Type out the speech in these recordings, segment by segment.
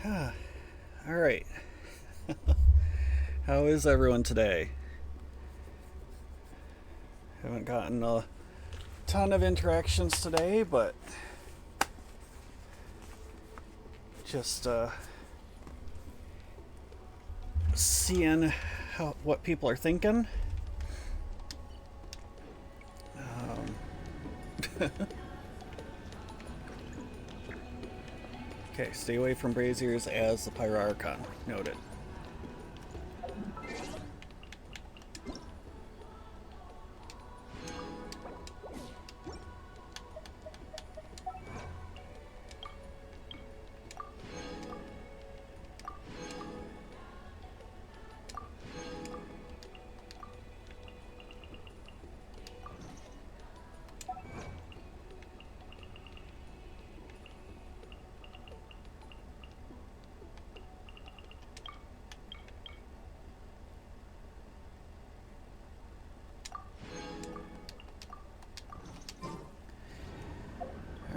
All right. How is everyone today? Haven't gotten a ton of interactions today, but just seeing what people are thinking. Okay, stay away from braziers as the Pyrarchon. Noted.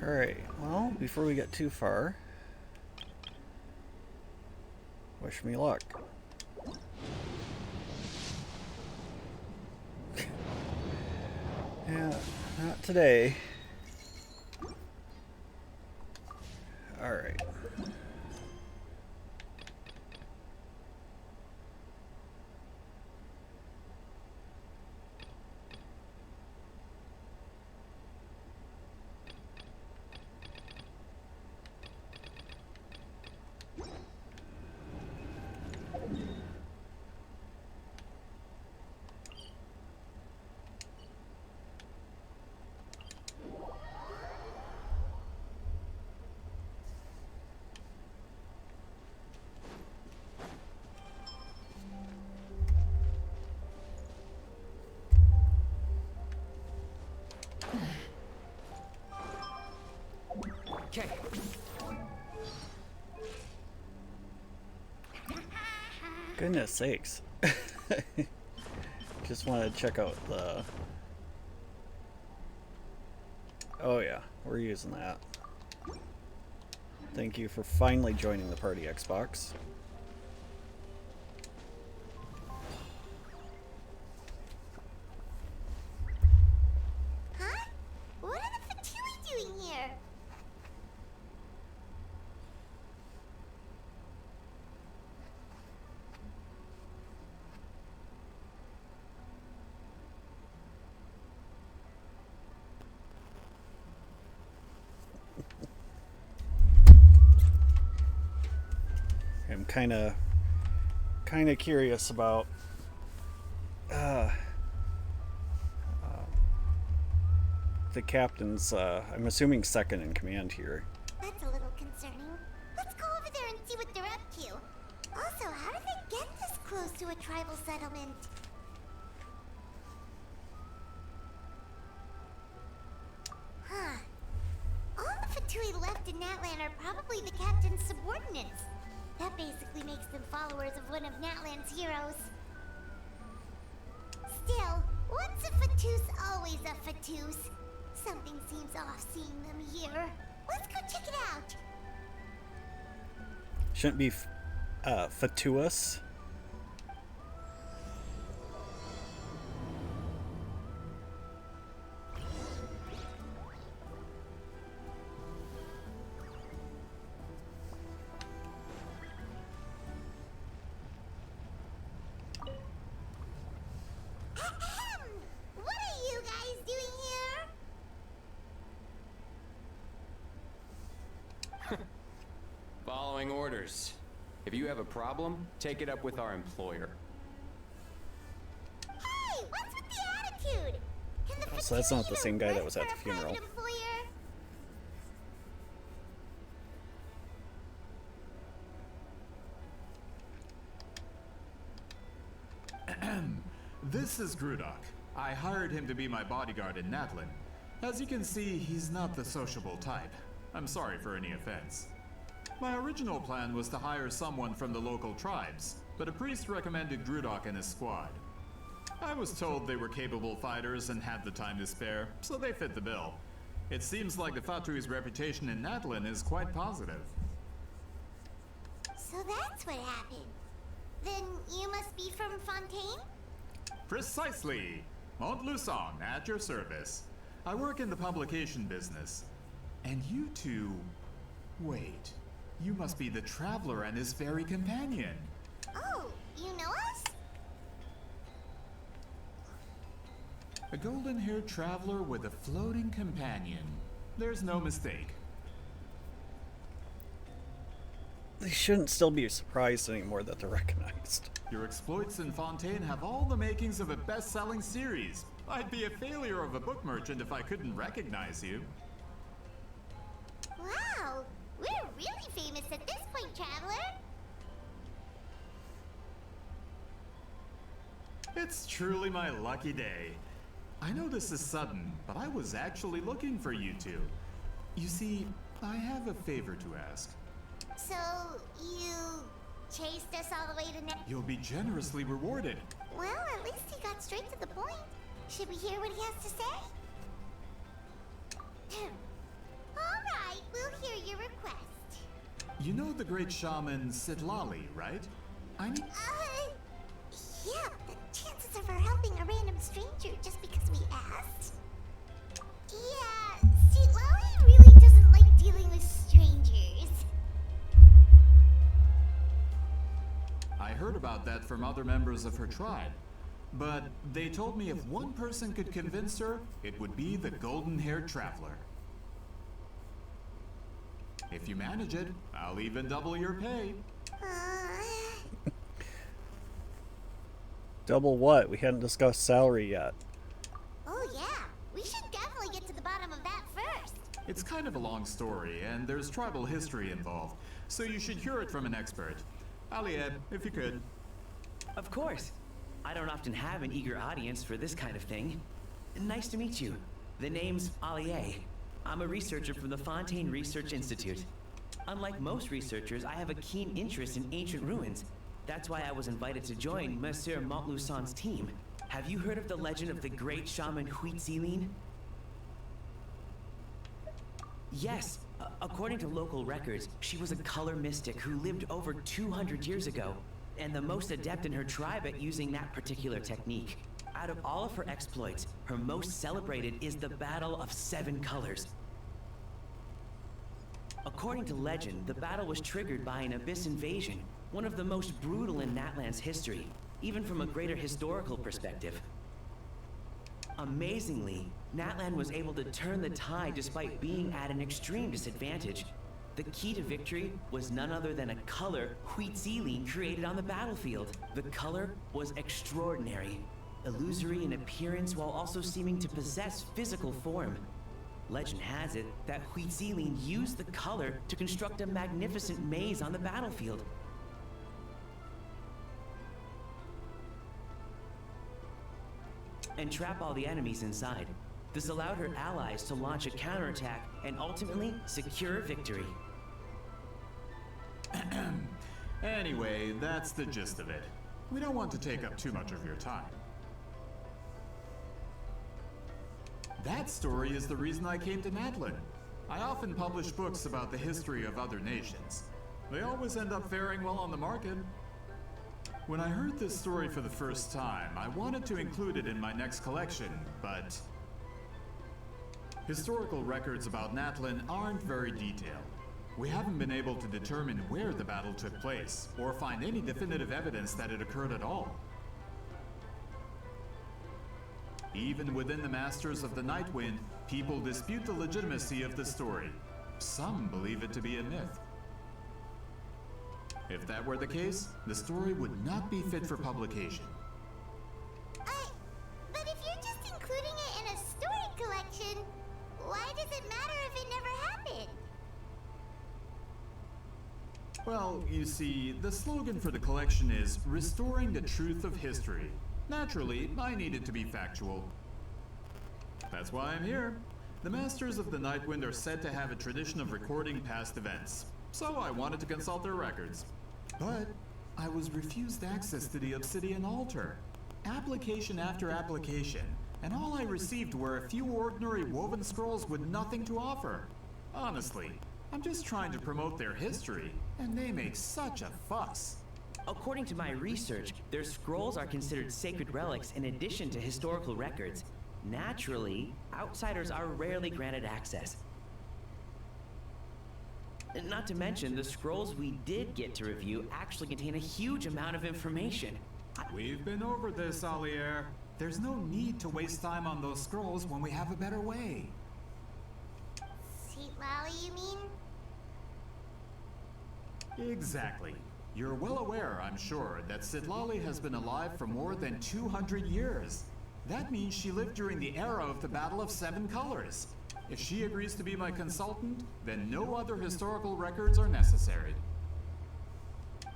Alright, well, before we get too far, wish me luck. Yeah, not today. Alright. Okay. Goodness sakes. Just wanted to check out the... Oh yeah, we're using that. Thank you for finally joining the party, Xbox. Huh? What are the Fatui doing here? I'm kind of curious about the captain's, I'm assuming second in command here. That's a little concerning. Let's go over there and see what they're up to. Also, how did they get this close to a tribal settlement? Huh. All the Fatui left in Natlan are probably the captain's subordinates. That basically makes them followers of one of Natlan's heroes. Still, once a Fatus, always a Fatus. Something seems off seeing them here. Let's go check it out. Shouldn't be fatuous. Ahem! What are you guys doing here? Following orders. If you have a problem, take it up with our employer. Hey, what's with the attitude? Can the So that's not the Fatui same guy that was run at for the a funeral. private employer? This is Grudok. I hired him to be my bodyguard in Natlan. As you can see, he's not the sociable type. I'm sorry for any offense. My original plan was to hire someone from the local tribes, but a priest recommended Grudok and his squad. I was told they were capable fighters and had the time to spare, so they fit the bill. It seems like the Fatui's reputation in Natlan is quite positive. So that's what happened. Then you must be from Fontaine? Precisely! Montluçon, at your service. I work in the publication business. And you two... Wait. You must be the traveler and his fairy companion. Oh, you know us? A golden-haired traveler with a floating companion. There's no mistake. They shouldn't still be surprised anymore that they're recognized. Your exploits in Fontaine have all the makings of a best-selling series. I'd be a failure of a book merchant if I couldn't recognize you. Wow, we're really famous at this point, Traveler. It's truly my lucky day. I know this is sudden, but I was actually looking for you two. You see, I have a favor to ask. So, you chased us all the way to You'll be generously rewarded. Well, at least he got straight to the point. Should we hear what he has to say? Alright, we'll hear your request. You know the great shaman Sidlali, right? I need... Yeah, the chances of her helping a random stranger just because we asked? Yeah, see, Lolly really doesn't like dealing with strangers. I heard about that from other members of her tribe. But they told me if one person could convince her, it would be the golden-haired traveler. If you manage it, I'll even double your pay. Double what? We hadn't discussed salary yet. Oh yeah, we should definitely get to the bottom of that first. It's kind of a long story, and there's tribal history involved, so you should hear it from an expert. Alieb, if you could. Of course. I don't often have an eager audience for this kind of thing. Nice to meet you. The name's Allier. I'm a researcher from the Fontaine Research Institute. Unlike most researchers, I have a keen interest in ancient ruins. That's why I was invited to join Monsieur Montluçon's team. Have you heard of the legend of the great shaman Huitzilin? Yes. According to local records, she was a color mystic who lived over 200 years ago, and the most adept in her tribe at using that particular technique. Out of all of her exploits, her most celebrated is the Battle of Seven Colors. According to legend, the battle was triggered by an abyss invasion, one of the most brutal in Natlan's history, even from a greater historical perspective. Amazingly, Natlan was able to turn the tide despite being at an extreme disadvantage. The key to victory was none other than a color Huitzilin created on the battlefield. The color was extraordinary, illusory in appearance while also seeming to possess physical form. Legend has it that Huitzilin used the color to construct a magnificent maze on the battlefield. And trap all the enemies inside. This allowed her allies to launch a counterattack and ultimately secure victory. Anyway, that's the gist of it. We don't want to take up too much of your time. That story is the reason I came to Natlan. I often publish books about the history of other nations. They always end up faring well on the market. When I heard this story for the first time, I wanted to include it in my next collection, but... Historical records about Natlan aren't very detailed. We haven't been able to determine where the battle took place, or find any definitive evidence that it occurred at all. Even within the Masters of the Nightwind, people dispute the legitimacy of the story. Some believe it to be a myth. If that were the case, the story would not be fit for publication. But if you're just including it in a story collection, why does it matter if it never happened? Well, you see, the slogan for the collection is Restoring the Truth of History. Naturally, I needed to be factual. That's why I'm here. The Masters of the Nightwind are said to have a tradition of recording past events, so I wanted to consult their records. But I was refused access to the Obsidian Altar. Application after application, and all I received were a few ordinary woven scrolls with nothing to offer. Honestly, I'm just trying to promote their history. And they make such a fuss. According to my research, their scrolls are considered sacred relics in addition to historical records. Naturally, outsiders are rarely granted access. Not to mention, the scrolls we did get to review actually contain a huge amount of information. We've been over this, Alier. There's no need to waste time on those scrolls when we have a better way. Sweet Lolly, you mean? Exactly. You're well aware, I'm sure, that Sitlali has been alive for more than 200 years. That means she lived during the era of the Battle of Seven Colors. If she agrees to be my consultant, then no other historical records are necessary.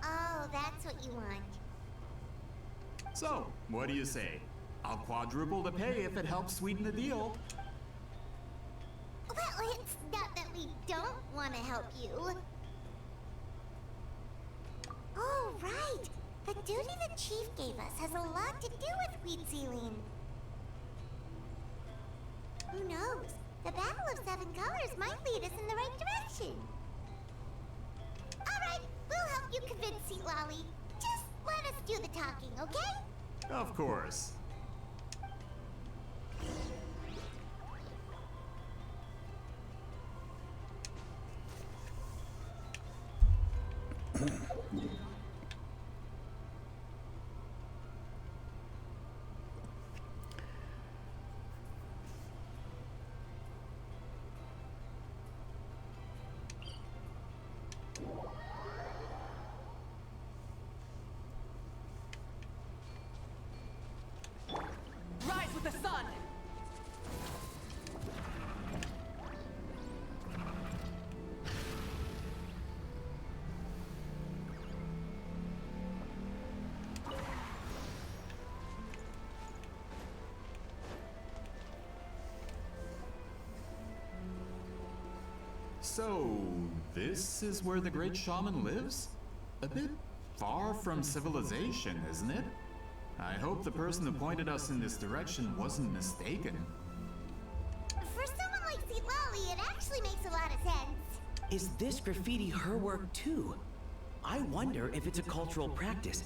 Oh, that's what you want. So, what do you say? I'll quadruple the pay if it helps sweeten the deal. Well, it's not that we don't want to help you. Oh, right. The duty the chief gave us has a lot to do with Wheatsealing. Who knows? The Battle of Seven Colors might lead us in the right direction. Alright, we'll help you convince Seat Lolly. Just let us do the talking, okay? Of course. Rise with the sun! So, this is where the great shaman lives? A bit far from civilization, isn't it? I hope the person who pointed us in this direction wasn't mistaken. For someone like Seat Lolly, it actually makes a lot of sense. Is this graffiti her work too? I wonder if it's a cultural practice.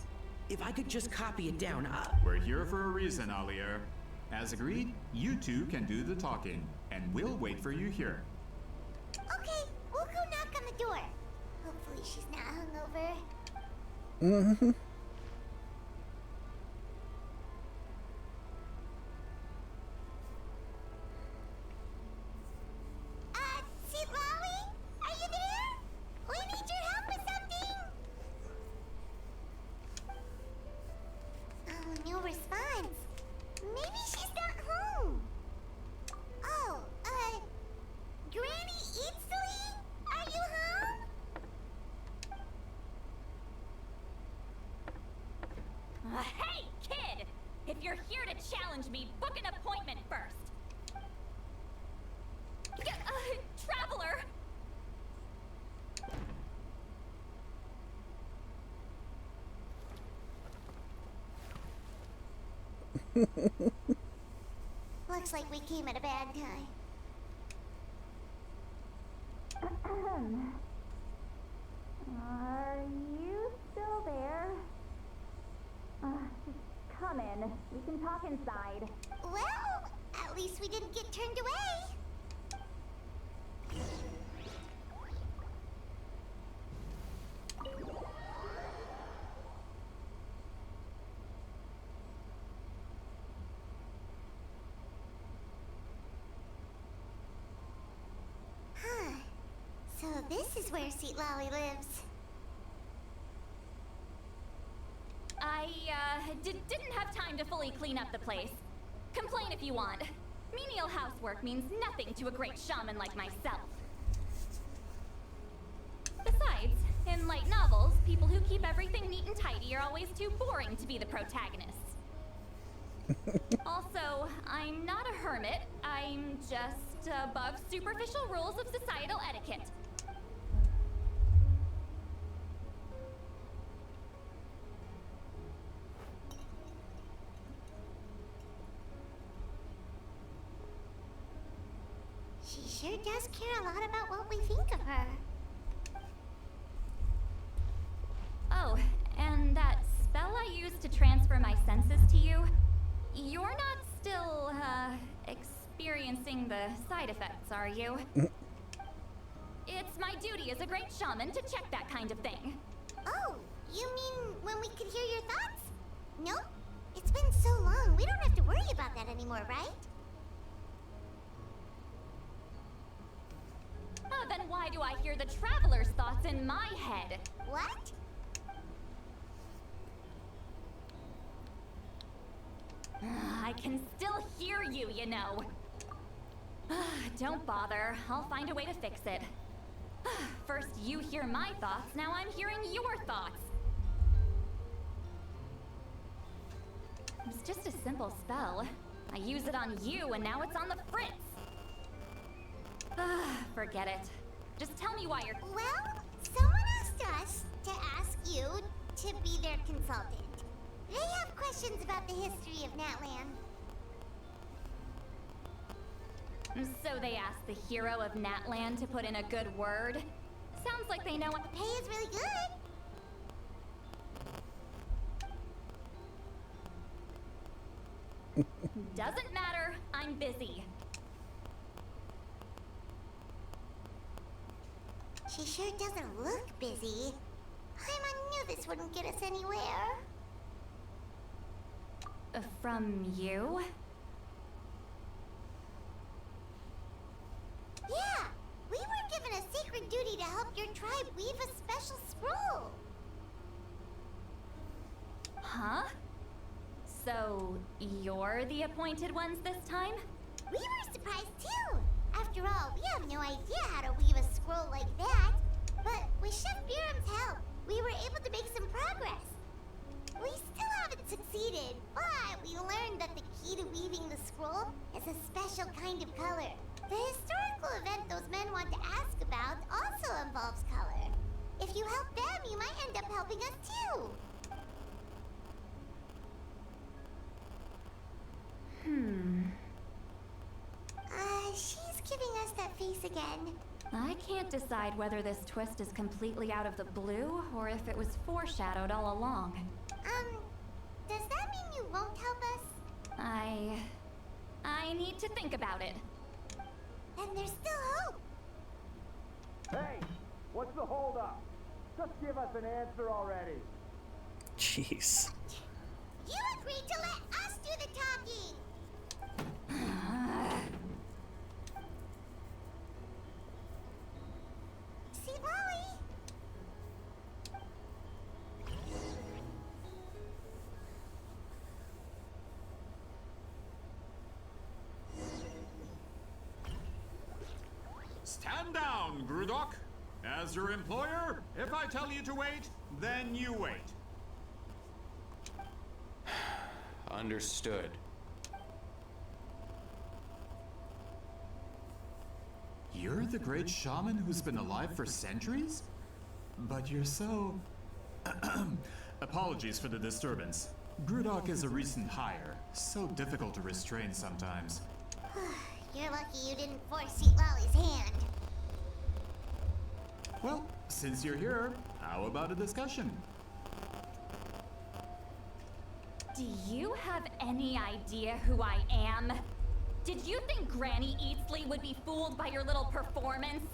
If I could just copy it down, We're here for a reason, Alier. As agreed, you two can do the talking, and we'll wait for you here. Okay, we'll go knock on the door. Hopefully she's not hungover. Mm-hmm. Seat Lolly? Are you there? We need your help with something. Oh, no response. Maybe she's not home. Oh, Granny Eatsley? Are you home? Hey, kid! If you're here to challenge me, book an appointment first. Traveler! Looks like we came at a bad time. Are you still there? Just come in. We can talk inside. Well, at least we didn't get turned away. Huh. So this is where Seat Lolly lives. I, didn't have time to fully clean up the place. Complain if you want. Menial housework means nothing to a great shaman like myself. Besides, in light novels, people who keep everything neat and tidy are always too boring to be the protagonists. Also, I'm not a hermit. I'm just above superficial rules of societal etiquette. She sure does care a lot about what we think of her. chance to transfer my senses to you, you're not still, experiencing the side effects, are you? It's my duty as a great shaman to check that kind of thing. Oh, you mean when we could hear your thoughts? Nope. It's been so long, we don't have to worry about that anymore, right? Then why do I hear the traveler's thoughts in my head? What? I can still hear you, you know. Don't bother. I'll find a way to fix it. First you hear my thoughts, now I'm hearing your thoughts. It's just a simple spell. I use it on you and now it's on the Fritz. Forget it. Just tell me why you're... Well, someone asked us to ask you to be their consultant. They have questions about the history of Natlan. So they asked the hero of Natlan to put in a good word? Sounds like they know what... The pay is really good. Doesn't matter. I'm busy. She sure doesn't look busy. I knew this wouldn't get us anywhere. From you? Yeah, we were given a sacred duty to help your tribe weave a special scroll. Huh? So, you're the appointed ones this time? We were surprised too. After all, we have no idea how to weave a scroll like that. But with Chef Biram's help, we were able to make some progress. We still haven't succeeded, but we learned that the key to weaving the scroll is a special kind of color. The historical event those men want to ask about also involves color. If you help them, you might end up helping us too. She's giving us that face again. I can't decide whether this twist is completely out of the blue or if it was foreshadowed all along. Does that mean you won't help us? I need to think about it. Then there's still hope. Hey, what's the holdup? Just give us an answer already. Jeez. You agreed to let us do the talking. See, Lolly? Stand down, Grudok. As your employer, if I tell you to wait, then you wait. Understood. You're the great shaman who's been alive for centuries? But you're so... Apologies for the disturbance. Grudok is a recent hire, so difficult to restrain sometimes. You're lucky you didn't force Sweet Lolly's hand. Well, since you're here, how about a discussion? Do you have any idea who I am? Did you think Granny Eatsley would be fooled by your little performance?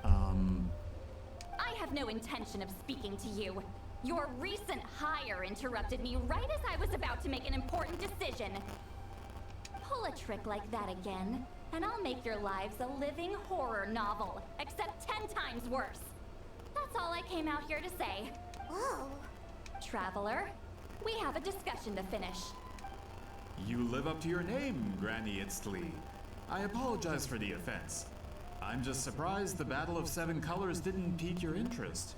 I have no intention of speaking to you. Your recent hire interrupted me right as I was about to make an important decision. Pull a trick like that again, and I'll make your lives a living horror novel, except 10 times worse. That's all I came out here to say. Whoa. Traveler, we have a discussion to finish. You live up to your name, Granny Itztli. I apologize for the offense. I'm just surprised the Battle of Seven Colors didn't pique your interest.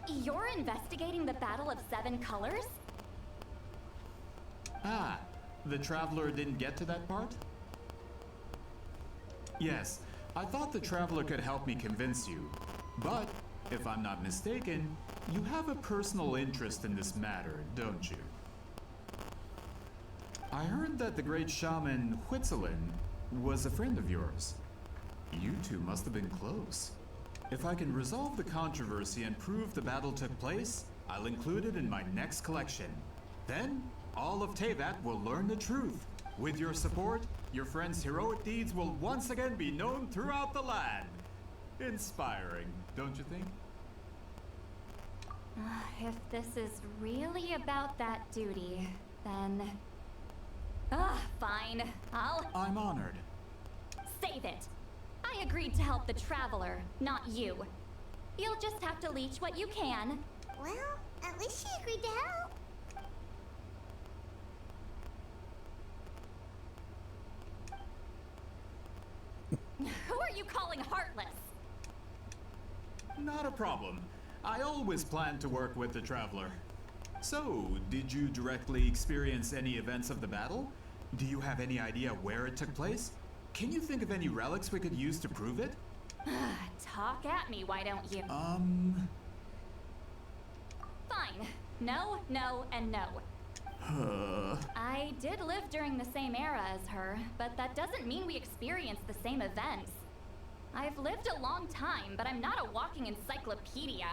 You're investigating the Battle of Seven Colors? Ah, the Traveler didn't get to that part? Yes, I thought the Traveler could help me convince you. But, if I'm not mistaken, you have a personal interest in this matter, don't you? I heard that the great shaman Huitzilin was a friend of yours. You two must have been close. If I can resolve the controversy and prove the battle took place, I'll include it in my next collection. Then, all of Teyvat will learn the truth. With your support, your friend's heroic deeds will once again be known throughout the land. Inspiring, don't you think? If this is really about that duty, then... fine. I'm honored. Save it. I agreed to help the Traveler, not you. You'll just have to leech what you can. Well, at least she agreed to help. Who are you calling heartless? Not a problem. I always plan to work with the Traveler. So, did you directly experience any events of the battle? Do you have any idea where it took place? Can you think of any relics we could use to prove it? Talk at me, why don't you? Fine. No, no, and no. I did live during the same era as her, but that doesn't mean we experienced the same events. I've lived a long time, but I'm not a walking encyclopedia.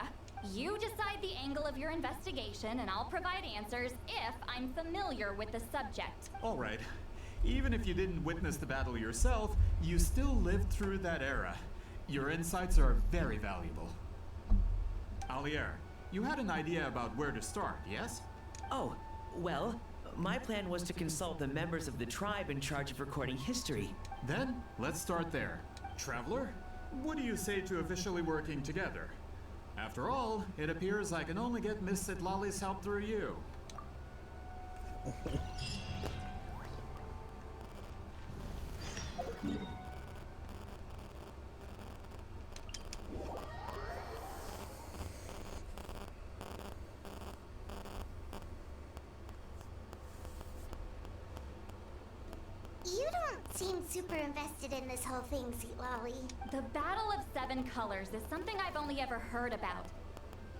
You decide the angle of your investigation, and I'll provide answers if I'm familiar with the subject. All right. Even if you didn't witness the battle yourself, you still lived through that era. Your insights are very valuable. Alier, you had an idea about where to start, yes? Oh, well, my plan was to consult the members of the tribe in charge of recording history. Then, let's start there. Traveler, what do you say to officially working together? After all, it appears I can only get Miss Sitlali's help through you. You don't seem super invested in this whole thing, Sitlali. The Battle of Seven Colors is something I've only ever heard about.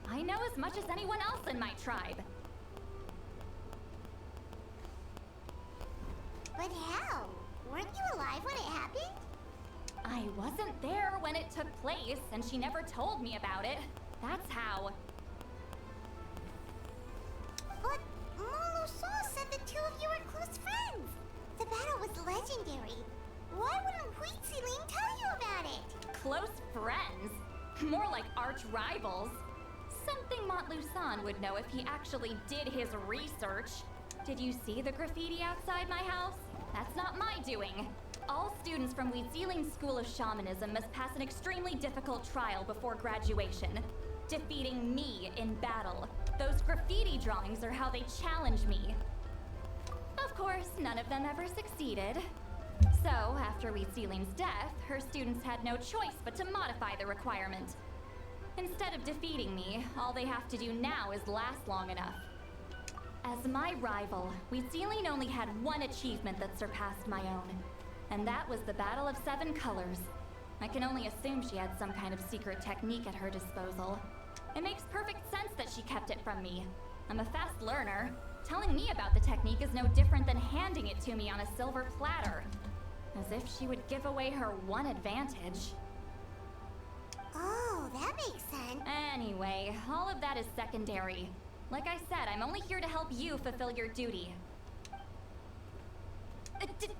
I know as much as anyone else in my tribe. But how? Weren't you alive when it happened? I wasn't there when it took place, and she never told me about it. That's how. But Molusol said the two of you were close friends. The battle was legendary. Why wouldn't Huitziling tell you about it? Close friends? More like arch rivals. Something Montluçon would know if he actually did his research. Did you see the graffiti outside my house? That's not my doing. All students from Huitziling's School of Shamanism must pass an extremely difficult trial before graduation, defeating me in battle. Those graffiti drawings are how they challenge me. Of course, none of them ever succeeded. So, after Huitziling's death, her students had no choice but to modify the requirement. Instead of defeating me, all they have to do now is last long enough. As my rival, Huitziling only had one achievement that surpassed my own, and that was the Battle of Seven Colors. I can only assume she had some kind of secret technique at her disposal. It makes perfect sense that she kept it from me. I'm a fast learner. Telling me about the technique is no different than handing it to me on a silver platter. As if she would give away her one advantage. Oh, that makes sense. Anyway, all of that is secondary. Like I said, I'm only here to help you fulfill your duty.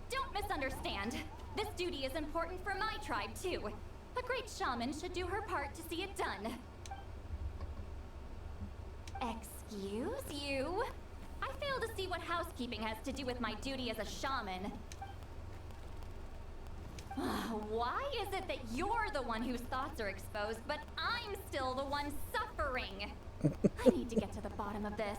Don't misunderstand. This duty is important for my tribe, too. A great shaman should do her part to see it done. Excuse you? I fail to see what housekeeping has to do with my duty as a shaman. Why is it that you're the one whose thoughts are exposed, but I'm still the one suffering? I need to get to the bottom of this.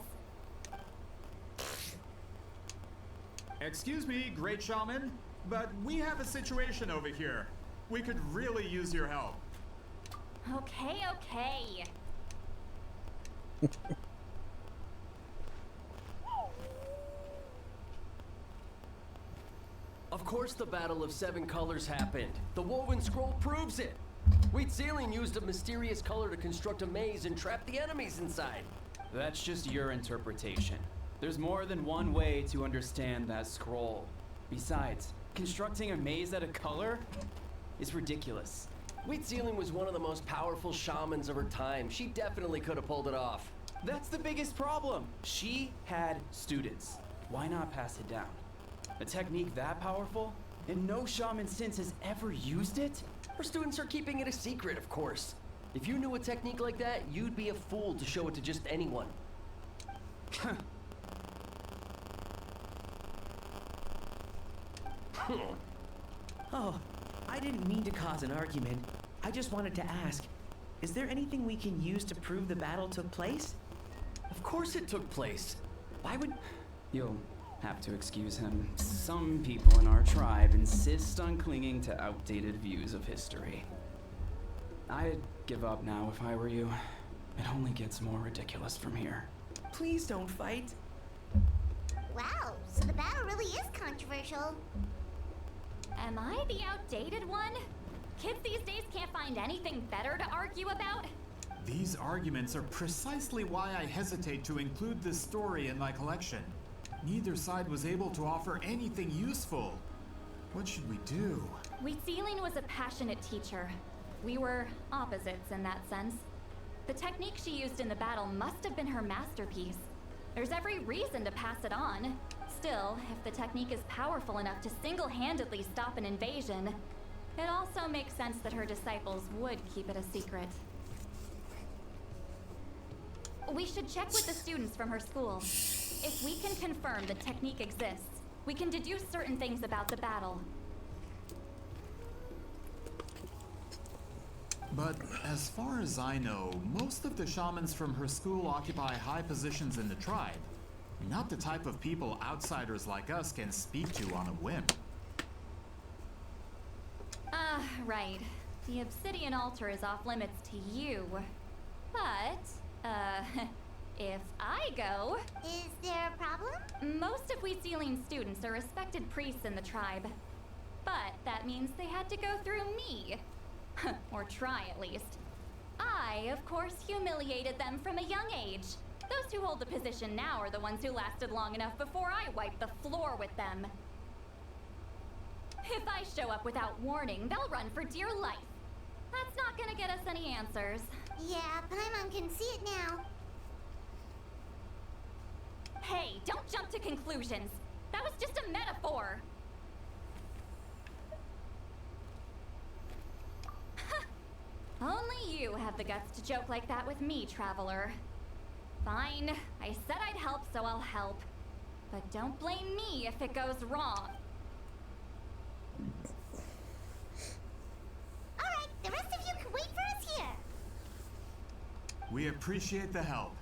Excuse me, Great Shaman, but we have a situation over here. We could really use your help. Okay, okay. Of course the Battle of Seven Colors happened. The Woven Scroll proves it. Huitziling used a mysterious color to construct a maze and trap the enemies inside. That's just your interpretation. There's more than one way to understand that scroll. Besides, constructing a maze out of color is ridiculous. Huitziling was one of the most powerful shamans of her time. She definitely could have pulled it off. That's the biggest problem. She had students. Why not pass it down? A technique that powerful? And no shaman since has ever used it? Our students are keeping it a secret, of course. If you knew a technique like that, you'd be a fool to show it to just anyone. Oh, I didn't mean to cause an argument. I just wanted to ask, is there anything we can use to prove the battle took place? Of course it took place. Why would... You'll have to excuse him. Some people in our tribe insist on clinging to outdated views of history. I'd give up now if I were you. It only gets more ridiculous from here. Please don't fight. Wow, so the battle really is controversial. Am I the outdated one? Kids these days can't find anything better to argue about? These arguments are precisely why I hesitate to include this story in my collection. Neither side was able to offer anything useful. What should we do? Wheatzealing was a passionate teacher. We were opposites in that sense. The technique she used in the battle must have been her masterpiece. There's every reason to pass it on. Still, if the technique is powerful enough to single-handedly stop an invasion, it also makes sense that her disciples would keep it a secret. We should check with the students from her school. If we can confirm the technique exists, we can deduce certain things about the battle. But as far as I know, most of the shamans from her school occupy high positions in the tribe. Not the type of people outsiders like us can speak to on a whim. Right. The obsidian altar is off limits to you. But, if I go... Is there a problem? Most of Wheatzealing students are respected priests in the tribe. But that means they had to go through me. Or try, at least. I, of course, humiliated them from a young age. Those who hold the position now are the ones who lasted long enough before I wiped the floor with them. If I show up without warning, they'll run for dear life. That's not gonna get us any answers. Yeah, Paimon can see it now. Hey, don't jump to conclusions. That was just a metaphor. Only you have the guts to joke like that with me, Traveler. Fine, I said I'd help, so I'll help. But don't blame me if it goes wrong. Alright, the rest of you can wait for us here. We appreciate the help.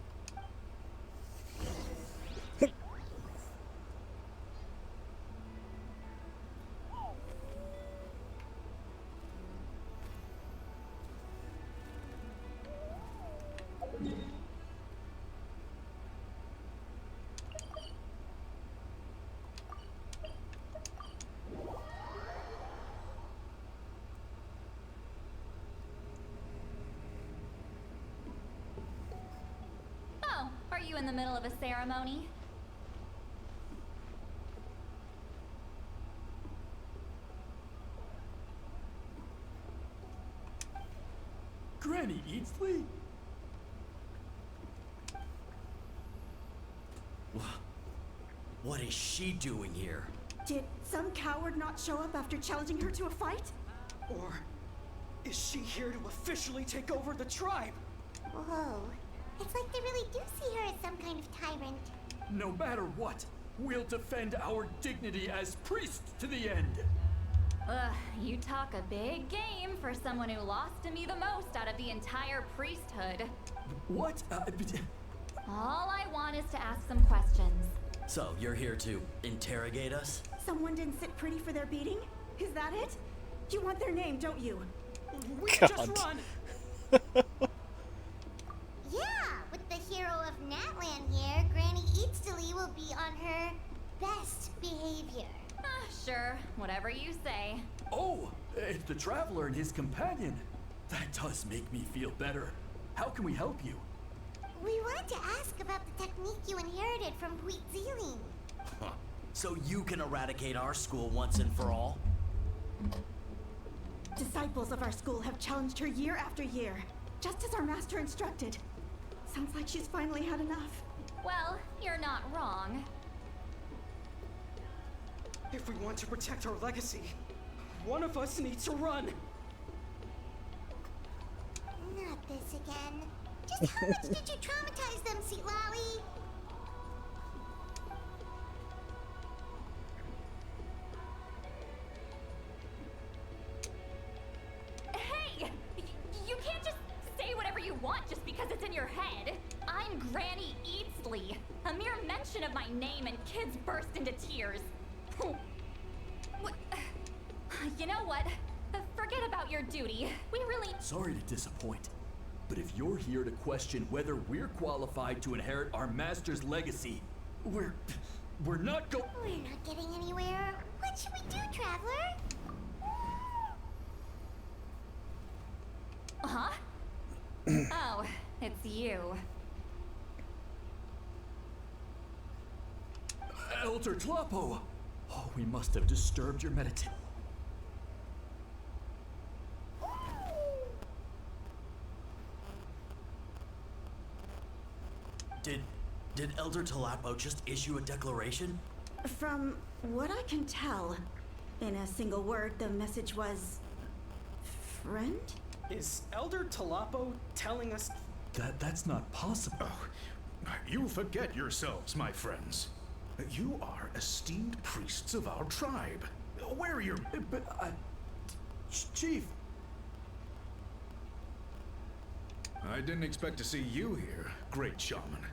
Oh, are you in the middle of a ceremony? Granny Eatsley? What is she doing here? Did some coward not show up after challenging her to a fight? Or is she here to officially take over the tribe? Whoa. It's like they really do see her as some kind of tyrant. No matter what, we'll defend our dignity as priests to the end. Ugh, you talk a big game for someone who lost to me the most out of the entire priesthood. What? All I want is to ask some questions. So, you're here to interrogate us? Someone didn't sit pretty for their beating? Is that it? You want their name, don't you? We can just run! Yeah, with the hero of Natlan here, Granny Eatsley will be on her best behavior. Sure, whatever you say. Oh, it's the Traveler and his companion. That does make me feel better. How can we help you? We wanted to ask about the technique you inherited from Wheatzealing. Huh. So you can eradicate our school once and for all? Disciples of our school have challenged her year after year, just as our master instructed. Sounds like she's finally had enough. Well, you're not wrong. If we want to protect our legacy, one of us needs to run. Not this again. Just how much did you traumatize them, Seatlali? Hey! You can't just say whatever you want just because it's in your head. I'm Granny Eatsley. A mere mention of my name and kids burst into tears. What- You know what? Forget about your duty. We really... Sorry to disappoint, but if you're here to question whether we're qualified to inherit our master's legacy, we're not go- We're not getting anywhere. What should we do, Traveler? Huh? Oh, it's you. Elder Tlapo! Oh, we must have disturbed your meditation. Did Elder Tlapo just issue a declaration? From what I can tell, in a single word, the message was... friend? Is Elder Tlapo telling us... That's not possible. Oh, you forget yourselves, my friends. You are esteemed priests of our tribe. Where are your... Chief! I didn't expect to see you here, great shaman.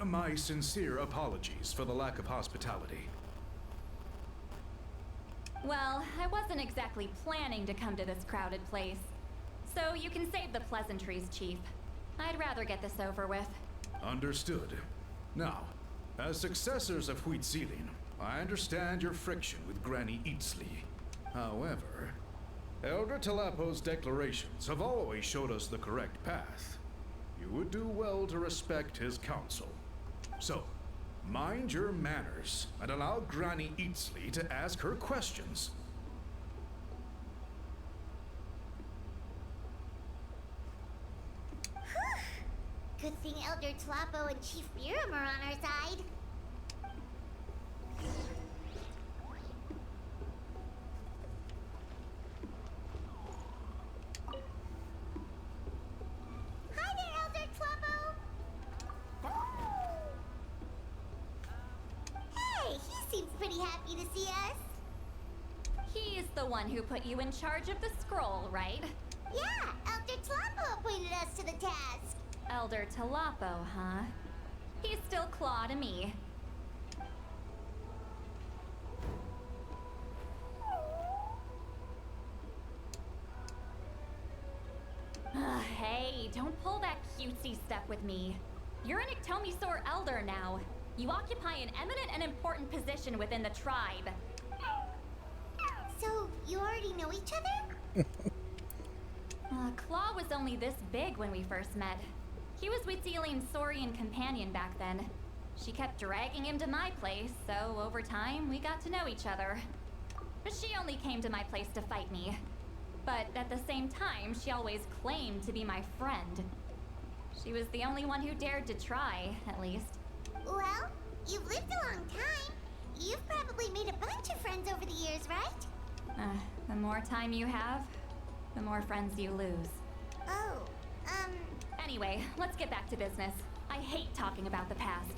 My sincere apologies for the lack of hospitality. Well, I wasn't exactly planning to come to this crowded place. So you can save the pleasantries, Chief. I'd rather get this over with. Understood. Now, as successors of Huitzilin, I understand your friction with Granny Eatsley. However, Elder Tlapo's declarations have always showed us the correct path. You would do well to respect his counsel. So, mind your manners and allow Granny Eatsley to ask her questions. Good thing Elder Tlapo and Chief Biram are on our side. Hi there, Elder Tlapo! Hey, he seems pretty happy to see us. He's the one who put you in charge of the scroll, right? Yeah, Elder Tlapo appointed us to the task. Elder Tlapo, huh? He's still Claw to me. Hey, don't pull that cutesy stuff with me. You're an Iktomi-Sor Elder now. You occupy an eminent and important position within the tribe. So, you already know each other? Claw was only this big when we first met. He was Huitzilin's Saurian companion back then. She kept dragging him to my place, so over time we got to know each other. But she only came to my place to fight me. But at the same time, she always claimed to be my friend. She was the only one who dared to try, at least. Well, you've lived a long time. You've probably made a bunch of friends over the years, right? The more time you have, the more friends you lose. Oh, Anyway, let's get back to business. I hate talking about the past.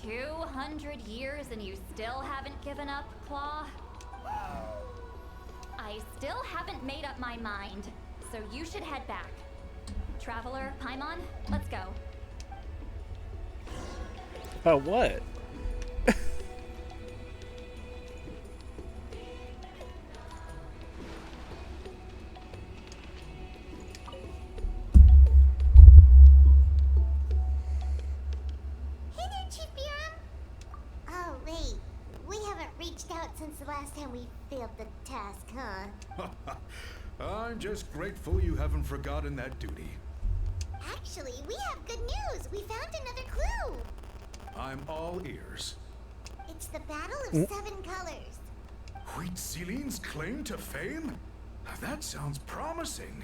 200 years and you still haven't given up, Claw? I still haven't made up my mind, so you should head back. Traveler, Paimon, let's go. What? Since the last time we failed the task, huh? I'm just grateful you haven't forgotten that duty. Actually, we have good news. We found another clue. I'm all ears. It's the Battle of Seven Colors. Huitzilin's claim to fame? That sounds promising.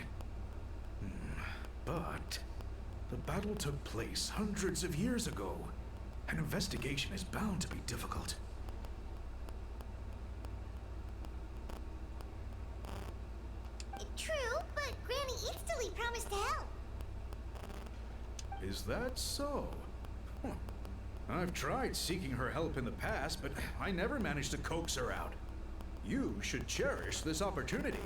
But the battle took place hundreds of years ago. An investigation is bound to be difficult. True, but Granny Easterly promised to help. Is that so? Huh. I've tried seeking her help in the past, but I never managed to coax her out. You should cherish this opportunity.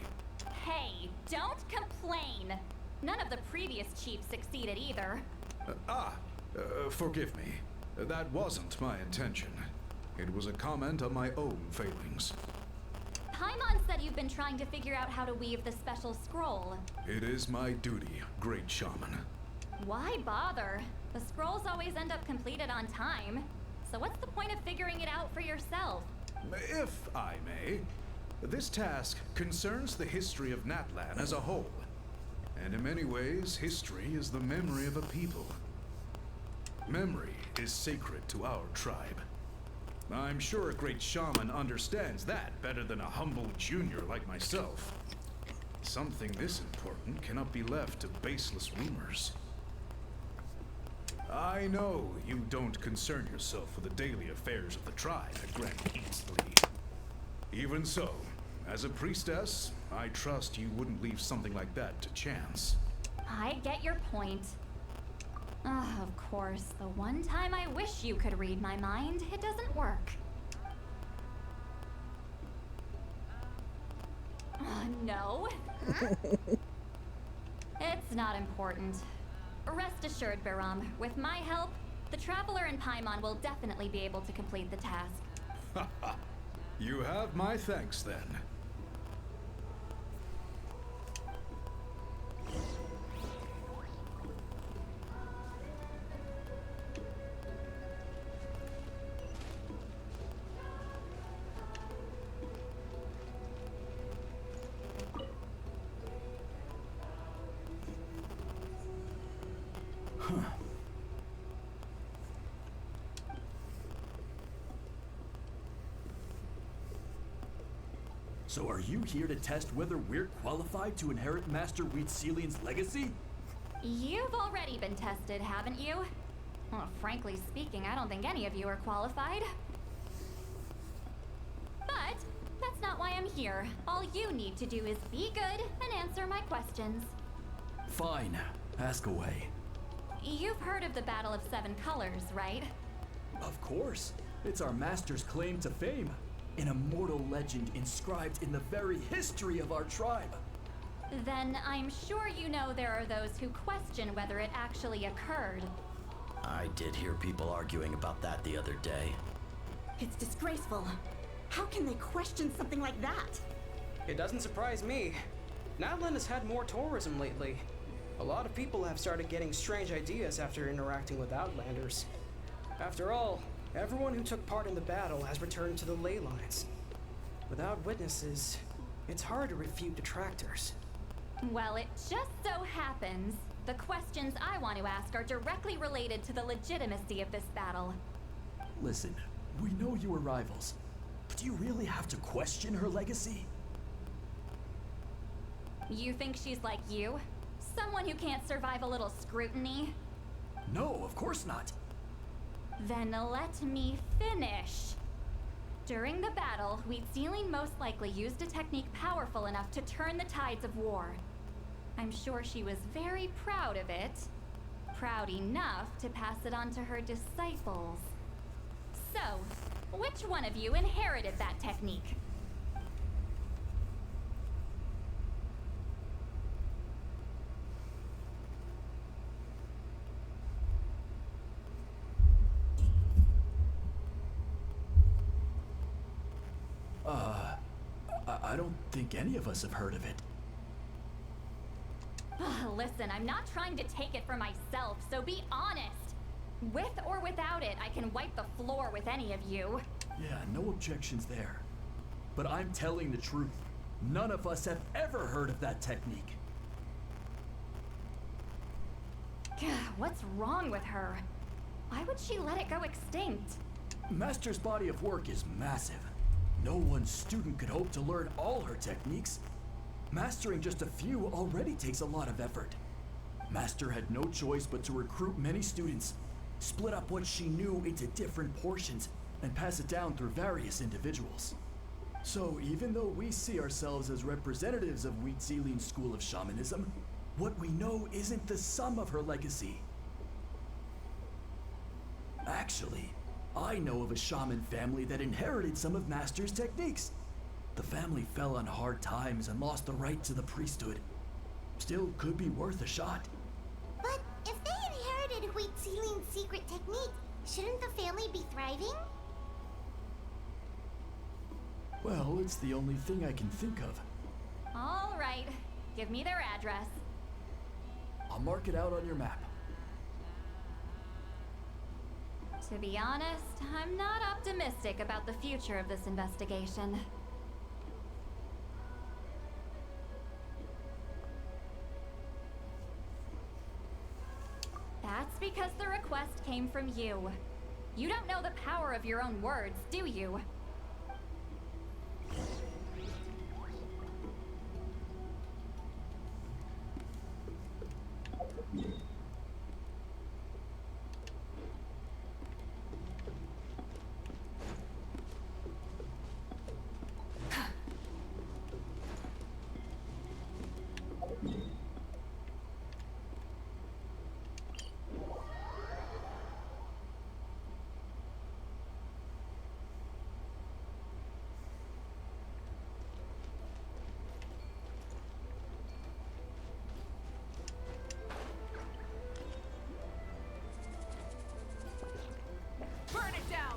Hey, don't complain. None of the previous chiefs succeeded either. Forgive me. That wasn't my intention. It was a comment on my own failings. Paimon said you've been trying to figure out how to weave the special scroll. It is my duty, Great Shaman. Why bother? The scrolls always end up completed on time. So what's the point of figuring it out for yourself? If I may, this task concerns the history of Natlan as a whole. And in many ways, history is the memory of a people. Memory is sacred to our tribe. I'm sure a Great Shaman understands that better than a humble junior like myself. Something this important cannot be left to baseless rumors. I know you don't concern yourself with the daily affairs of the tribe at Granny Easterly. Even so, as a priestess, I trust you wouldn't leave something like that to chance. I get your point. Of course, the one time I wish you could read my mind, it doesn't work. No. It's not important. Rest assured, Baram, with my help, the Traveler and Paimon will definitely be able to complete the task. You have my thanks then. So are you here to test whether we're qualified to inherit Master Wheatselian's legacy? You've already been tested, haven't you? Well, frankly speaking, I don't think any of you are qualified. But that's not why I'm here. All you need to do is be good and answer my questions. Fine. Ask away. You've heard of the Battle of Seven Colors, right? Of course. It's our master's claim to fame. An immortal legend inscribed in the very history of our tribe. Then I'm sure you know there are those who question whether it actually occurred. I did hear people arguing about that the other day. It's disgraceful. How can they question something like that? It doesn't surprise me. Natlan has had more tourism lately. A lot of people have started getting strange ideas after interacting with Outlanders. After all, everyone who took part in the battle has returned to the ley lines. Without witnesses, it's hard to refute detractors. Well, it just so happens the questions I want to ask are directly related to the legitimacy of this battle. Listen, we know you were rivals, but do you really have to question her legacy? You think she's like you? Someone who can't survive a little scrutiny? No, of course not. Then let me finish. During the battle, Wheatsealing most likely used a technique powerful enough to turn the tides of war. I'm sure she was very proud of it. Proud enough to pass it on to her disciples. So, which one of you inherited that technique? I don't think any of us have heard of it. Listen, I'm not trying to take it for myself, so be honest. With or without it, I can wipe the floor with any of you. Yeah, no objections there. But I'm telling the truth. None of us have ever heard of that technique. What's wrong with her? Why would she let it go extinct? Master's body of work is massive. No one student could hope to learn all her techniques. Mastering just a few already takes a lot of effort. Master had no choice but to recruit many students, split up what she knew into different portions, and pass it down through various individuals. So even though we see ourselves as representatives of Wheat Zealing's school of shamanism, what we know isn't the sum of her legacy. Actually, I know of a shaman family that inherited some of Master's techniques. The family fell on hard times and lost the right to the priesthood. Still could be worth a shot. But if they inherited Wheat Zealing's secret technique, shouldn't the family be thriving? Well, it's the only thing I can think of. All right. Give me their address. I'll mark it out on your map. To be honest, I'm not optimistic about the future of this investigation. That's because the request came from you. You don't know the power of your own words, do you? Burn it down!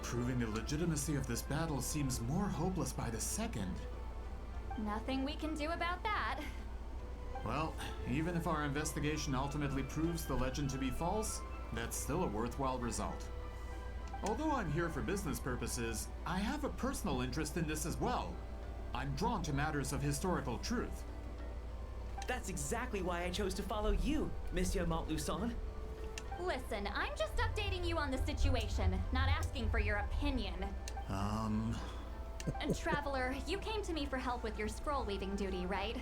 Proving the legitimacy of this battle seems more hopeless by the second. Nothing we can do about that. Well, even if our investigation ultimately proves the legend to be false, that's still a worthwhile result. Although I'm here for business purposes, I have a personal interest in this as well. I'm drawn to matters of historical truth. That's exactly why I chose to follow you, Monsieur Montluçon. Listen, I'm just updating you on the situation, not asking for your opinion. And Traveler, you came to me for help with your scroll weaving duty, right?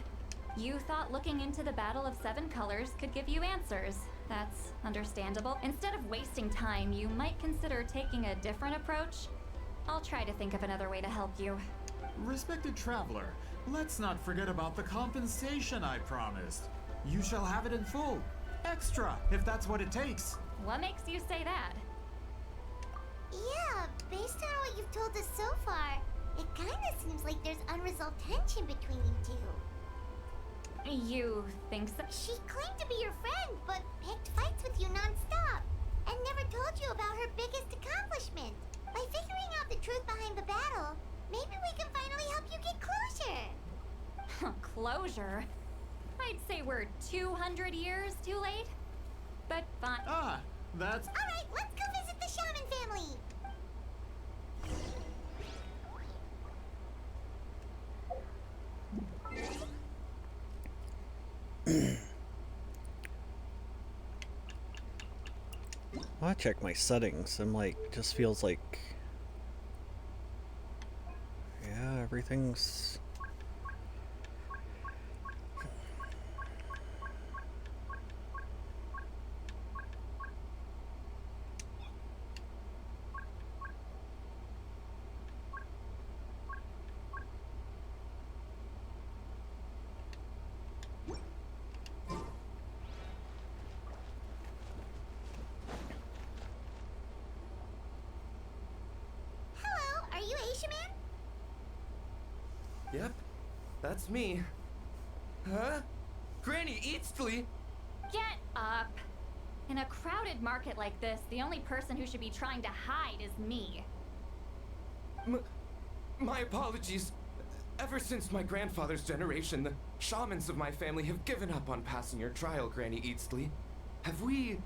You thought looking into the Battle of Seven Colors could give you answers. That's understandable. Instead of wasting time, you might consider taking a different approach. I'll try to think of another way to help you. Respected traveler, let's not forget about the compensation I promised. You shall have it in full. Extra, if that's what it takes. What makes you say that? Yeah, based on what you've told us so far, it kinda seems like there's unresolved tension between you two. You think so? She claimed to be your friend, but picked fights with you non-stop, and never told you about her biggest accomplishment. By figuring out the truth behind the battle, maybe we can finally help you get closure. Closure? I'd say we're 200 years too late. But fine. Ah, that's... Alright, let's go visit the shaman family! I want to check my settings. I'm like, just feels like, yeah, everything's. Yep, that's me. Huh? Granny Eatsley? Get up! In a crowded market like this, the only person who should be trying to hide is me. My apologies. Ever since my grandfather's generation, the shamans of my family have given up on passing your trial, Granny Eatsley. Have we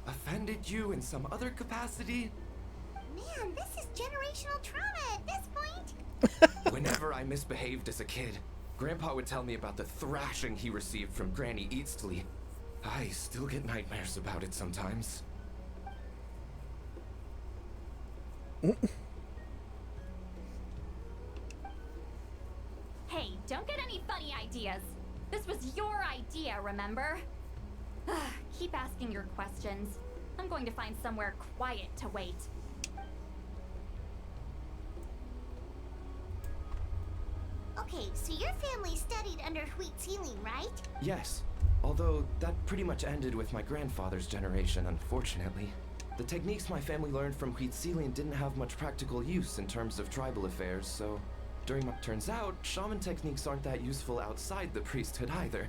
offended you in some other capacity? Man, this is generational trauma at this point. Whenever I misbehaved as a kid, Grandpa would tell me about the thrashing he received from Granny Eastly. I still get nightmares about it sometimes. Hey, don't get any funny ideas. This was your idea, remember? Keep asking your questions. I'm going to find somewhere quiet to wait. Okay, so your family studied under Wheat Ceiling, right? Yes, although that pretty much ended with my grandfather's generation, unfortunately. The techniques my family learned from Wheat Ceiling didn't have much practical use in terms of tribal affairs, so turns out, shaman techniques aren't that useful outside the priesthood either.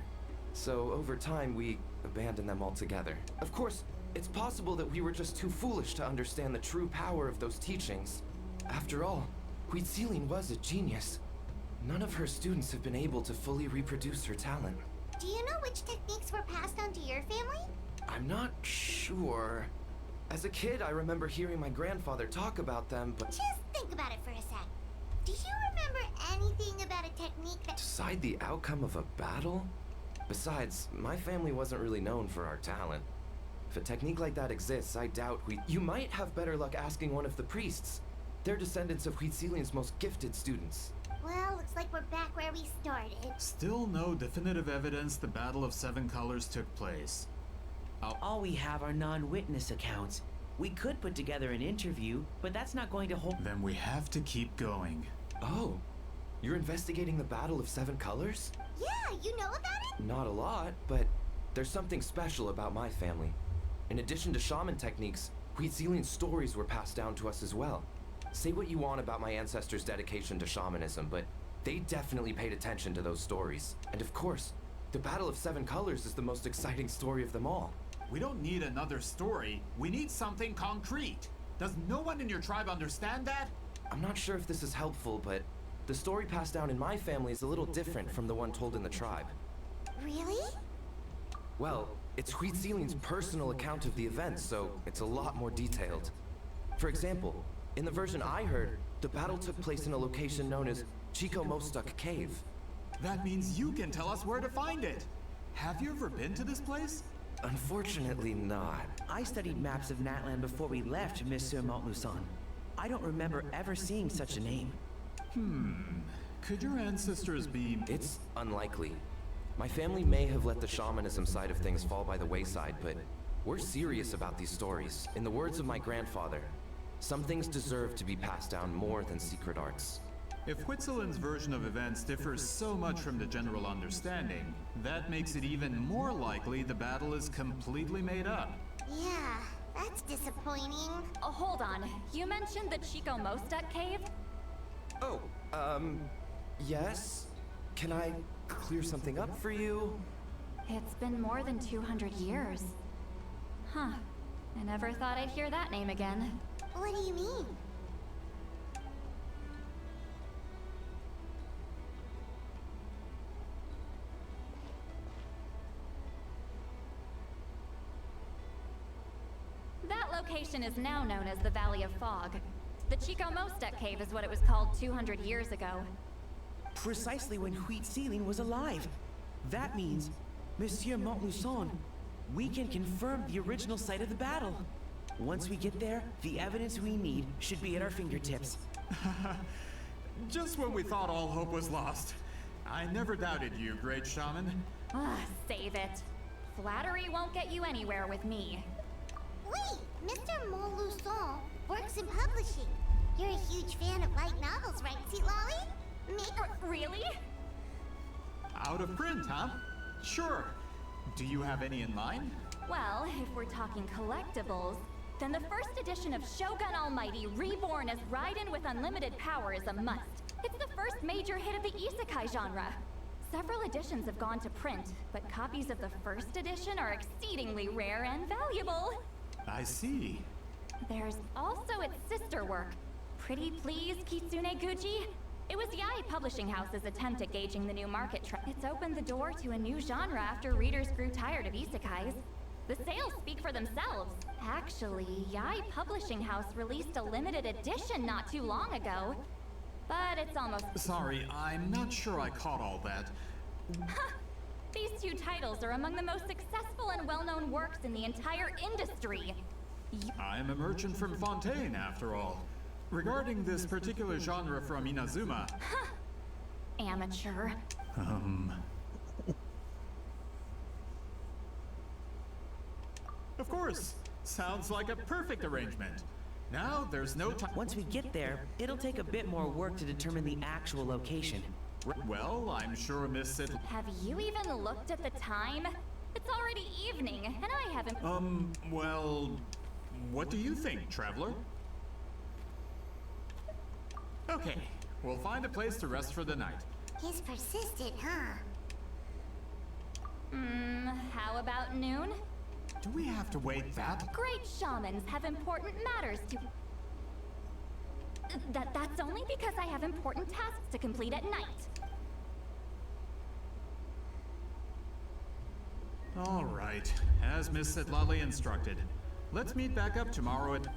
So over time, we abandoned them altogether. Of course, it's possible that we were just too foolish to understand the true power of those teachings. After all, Wheat Ceiling was a genius. None of her students have been able to fully reproduce her talent. Do you know which techniques were passed on to your family? I'm not sure. As a kid, I remember hearing my grandfather talk about them, but... Just think about it for a sec. Do you remember anything about a technique that... Decide the outcome of a battle? Besides, my family wasn't really known for our talent. If a technique like that exists, I doubt You might have better luck asking one of the priests. They're descendants of Wheat Ceiling's most gifted students. Well, looks like we're back where we started. Still no definitive evidence the Battle of Seven Colors took place. All we have are non-witness accounts. We could put together an interview, but that's not going to hold. Then we have to keep going. Oh, you're investigating the Battle of Seven Colors? Yeah, you know about it? Not a lot, but there's something special about my family. In addition to shaman techniques, Wheat Ceiling's stories were passed down to us as well. Say what you want about my ancestors' dedication to shamanism, but they definitely paid attention to those stories. And of course, the Battle of Seven Colors is the most exciting story of them all. We don't need another story. We need something concrete. Does no one in your tribe understand that? I'm not sure if this is helpful, but the story passed down in my family is a little different from the one told in the tribe. Really? Well, it's Wheat Ceiling's personal account of the events, so it's a lot more detailed. For example, in the version I heard, the battle took place in a location known as Chico Mostuk Cave. That means you can tell us where to find it. Have you ever been to this place? Unfortunately not. I studied maps of Natlan before we left Monsieur Montluçon. I don't remember ever seeing such a name. Could your ancestors be... It's unlikely. My family may have let the shamanism side of things fall by the wayside, but we're serious about these stories. In the words of my grandfather, some things deserve to be passed down more than secret arts. If Whitzelin's version of events differs so much from the general understanding, that makes it even more likely the battle is completely made up. Yeah, that's disappointing. Oh, hold on. You mentioned the Chico Mostuk cave? Oh, yes? Can I clear something up for you? It's been more than 200 years. Huh. I never thought I'd hear that name again. What do you mean? That location is now known as the Valley of Fog. The Chico Mostuk cave is what it was called 200 years ago. Precisely when Wheat Ceiling was alive. That means, Monsieur Montluçon, we can confirm the original site of the battle. Once we get there, the evidence we need should be at our fingertips. Just when we thought all hope was lost. I never doubted you, great shaman. Save it. Flattery won't get you anywhere with me. Wait, Mr. Montluçon works in publishing. You're a huge fan of light novels, right, Sweet Lolly? Really? Out of print, huh? Sure. Do you have any in mind? Well, if we're talking collectibles, then the first edition of Shogun Almighty Reborn as Raiden with Unlimited Power is a must. It's the first major hit of the isekai genre. Several editions have gone to print, but copies of the first edition are exceedingly rare and valuable. I see. There's also its sister work, Pretty Please Kitsune Gucci. It was Yae Publishing House's attempt at gauging the new market trend. It's opened the door to a new genre after readers grew tired of isekais. The sales speak for themselves. Actually, Yae Publishing House released a limited edition not too long ago. but it's almost. Sorry, I'm not sure I caught all that. These two titles are among the most successful and well-known works in the entire industry. I'm a merchant from Fontaine, after all. Regarding this particular genre from Inazuma... Amateur. Of course. Sounds like a perfect arrangement. Now there's no time. Once we get there, it'll take a bit more work to determine the actual location. Well, I'm sure Miss Sid... Have you even looked at the time? It's already evening, and I haven't. Well, what do you think, Traveler? Okay, we'll find a place to rest for the night. He's persistent, huh? How about noon? Do we have to wait that? Great shamans have important matters to. That's only because I have important tasks to complete at night. All right, as Miss Sitlali instructed. Let's meet back up tomorrow at...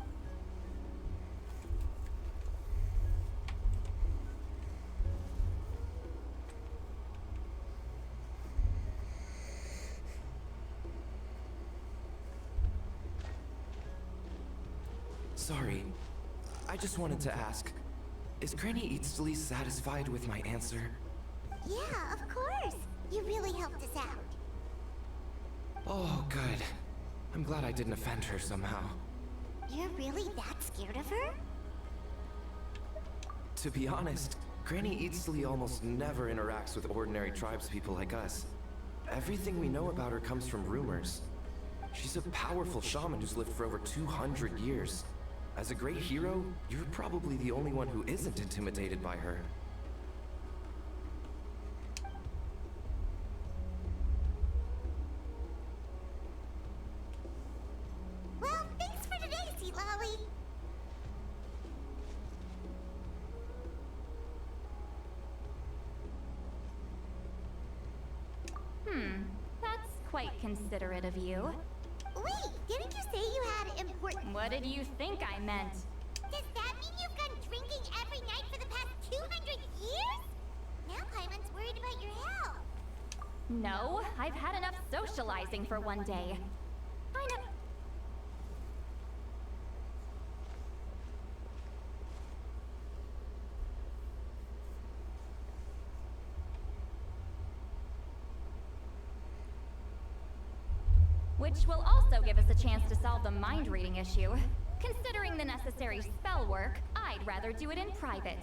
Sorry, I just wanted to ask, is Granny Eatsley satisfied with my answer? Yeah, of course. You really helped us out. Oh, good. I'm glad I didn't offend her somehow. You're really that scared of her? To be honest, Granny Eatsley almost never interacts with ordinary tribespeople like us. Everything we know about her comes from rumors. She's a powerful shaman who's lived for over 200 years. As a great hero, you're probably the only one who isn't intimidated by her. Well, thanks for today, Sealali. That's quite considerate of you. Wait, didn't you say you had important... What did you think I meant? Does that mean you've gone drinking every night for the past 200 years? Now Paimon's worried about your health. No, I've had enough socializing for one day. I know. Which will also give us a chance to solve the mind reading issue. Considering the necessary spell work, I'd rather do it in private.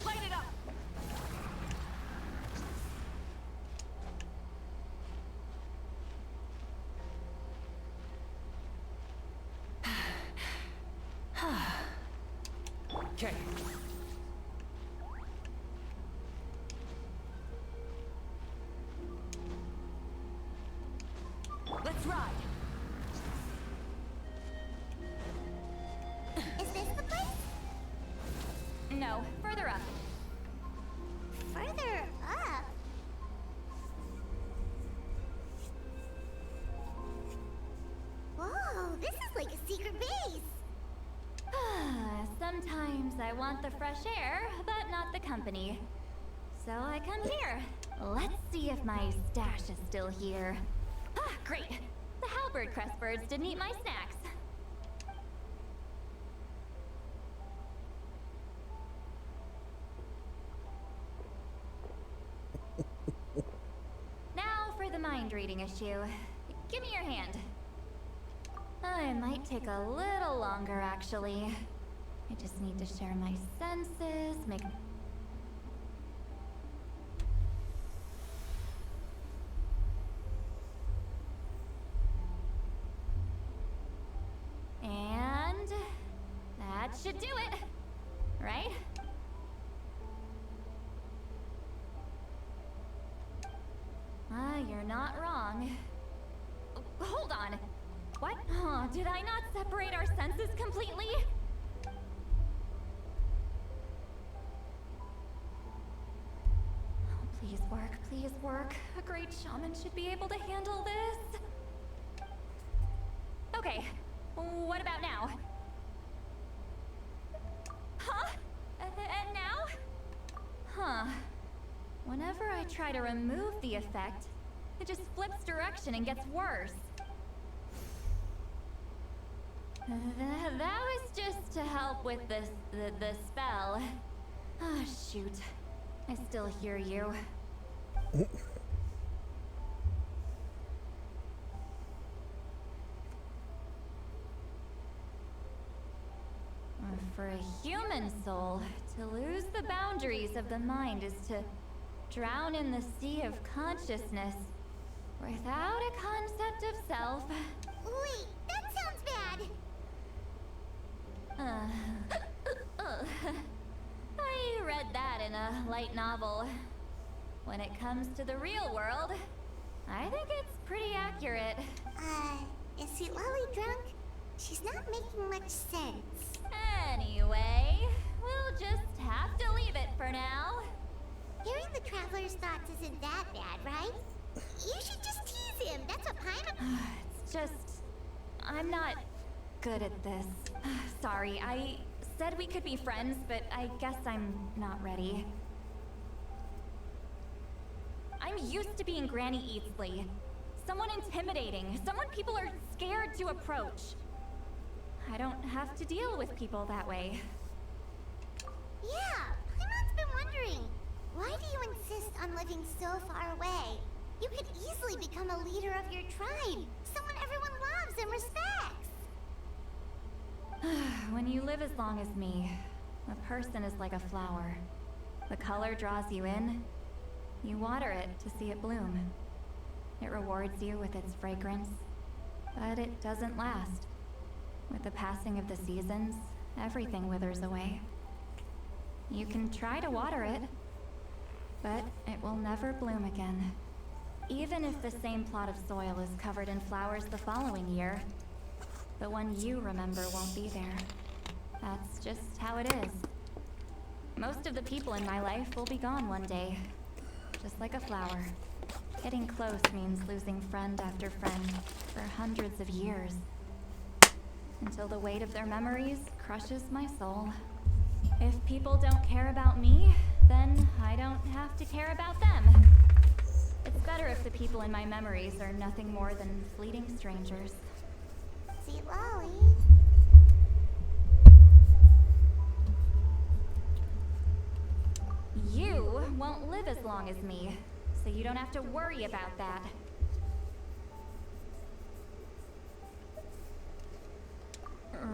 Light it up! Okay. Let's ride! Is this the place? No, further up. Further up? Whoa, this is like a secret base. Sometimes I want the fresh air, but not the company. So I come here. Let's see if my stash is still here. Ah, great. The halberd crest birds didn't eat my snacks. Now for the mind reading issue. Give me your hand. It might take a little longer, actually. I just need to share my senses, make... And... that should do it, right? You're not wrong. hold on. What? Oh, did I not separate our senses completely? Oh, please work, please work. A great shaman should be able to handle this. Okay, what about now? Huh? And now? Huh. Whenever I try to remove the effect, it just flips direction and gets worse. That was just to help with the spell. Ah, shoot. I still hear you. For a human soul, to lose the boundaries of the mind is to drown in the sea of consciousness without a concept of self. Wait, that sounds bad. I read that in a light novel. When it comes to the real world, I think it's pretty accurate. Is Seatlali drunk? She's not making much sense. Anyway, we'll just have to leave it for now. Hearing the Traveler's thoughts isn't that bad, right? You should just tease him. That's what Paimon... It's just... I'm not good at this. Sorry, I said we could be friends, but I guess I'm not ready. I'm used to being Granny Eatsley. Someone intimidating, someone people are scared to approach. I don't have to deal with people that way. Yeah, Paimon's been wondering. Why do you insist on living so far away? You could easily become a leader of your tribe. Someone everyone loves and respects. When you live as long as me, a person is like a flower. The color draws you in. You water it to see it bloom. It rewards you with its fragrance, but it doesn't last. With the passing of the seasons, everything withers away. You can try to water it, but it will never bloom again. Even if the same plot of soil is covered in flowers the following year, the one you remember won't be there. That's just how it is. Most of the people in my life will be gone one day, just like a flower. Getting close means losing friend after friend for hundreds of years, until the weight of their memories crushes my soul. If people don't care about me, then I don't have to care about them. It's better if the people in my memories are nothing more than fleeting strangers. Seatlali. You won't live as long as me, so you don't have to worry about that.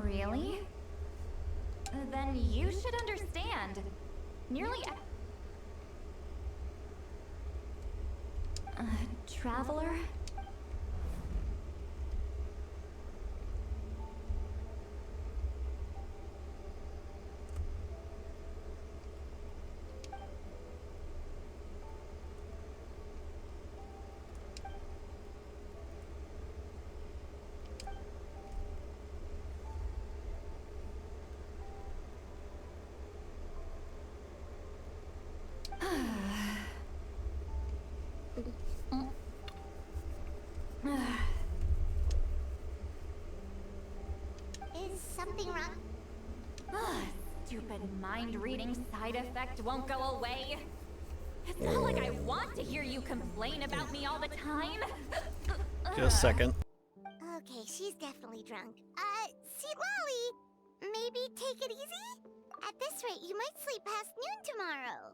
Really? Then you should understand. Nearly Traveler? Is something wrong? Stupid mind-reading side effect won't go away. It's not like I want to hear you complain about me all the time. Just a second. Okay, she's definitely drunk. Seatlali, maybe take it easy? At this rate, you might sleep past noon tomorrow.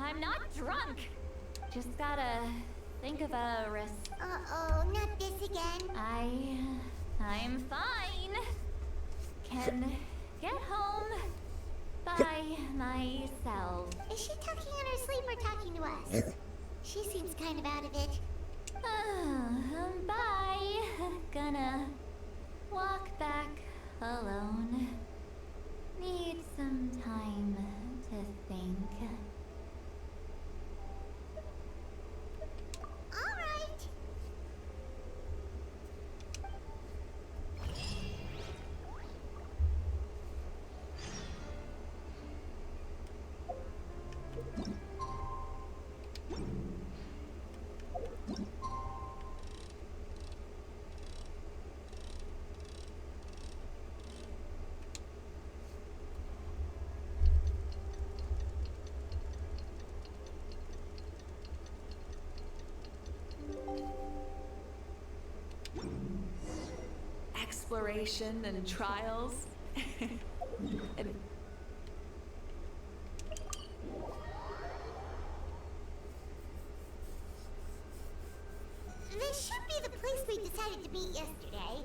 I'm not drunk. Just gotta think of a risk. Uh-oh, not this again. I'm fine. Can get home by myself. Is she talking in her sleep or talking to us? She seems kind of out of it. Bye. Gonna walk back alone. Need some time to think. All right. Exploration and trials. And This should be the place we decided to meet yesterday.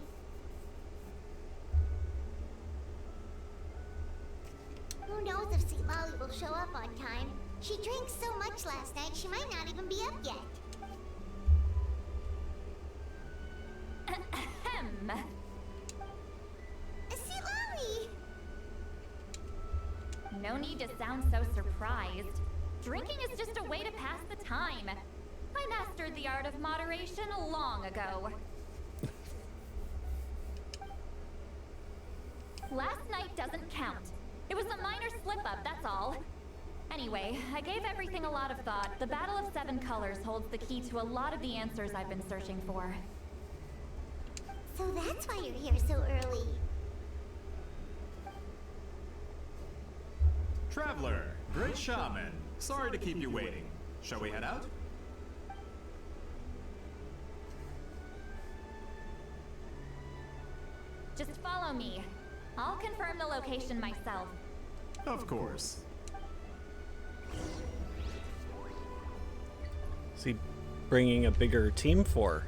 Who knows if St. Lolly will show up on time? She drank so much last night, she might not even be up yet. Ahem. St. Lolly! No need to sound so surprised. Drinking is just a way to pass the time. I mastered the art of moderation long ago. Last night doesn't count. It was a minor slip-up, that's all. Anyway, I gave everything a lot of thought. The Battle of Seven Colors holds the key to a lot of the answers I've been searching for. So that's why you're here so early. Traveler, great shaman. Sorry to keep you waiting. Shall we head out? Just follow me. I'll confirm the location myself. Of course. Is he bringing a bigger team for?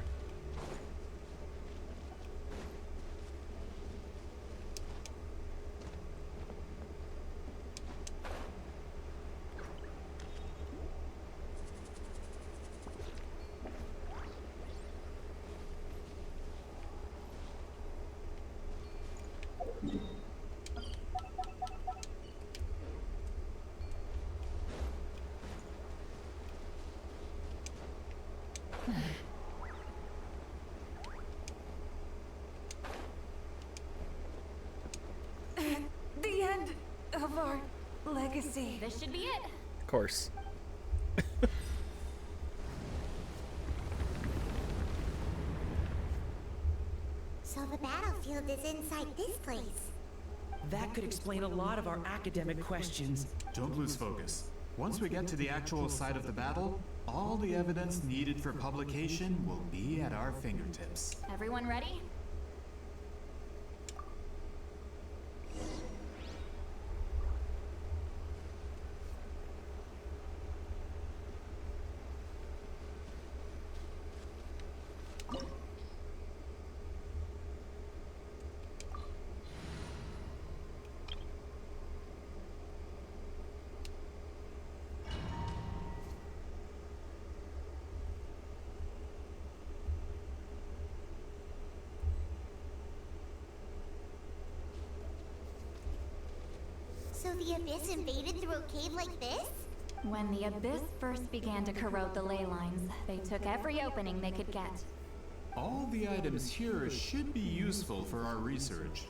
the end of our legacy. This should be it. Of course. So the battlefield is inside this place. That could explain a lot of our academic questions. Don't lose focus. Once we get to the actual site of the battle, all the evidence needed for publication will be at our fingertips. Everyone ready? So the Abyss invaded through a cave like this? When the Abyss first began to corrode the ley lines, they took every opening they could get. All the items here should be useful for our research.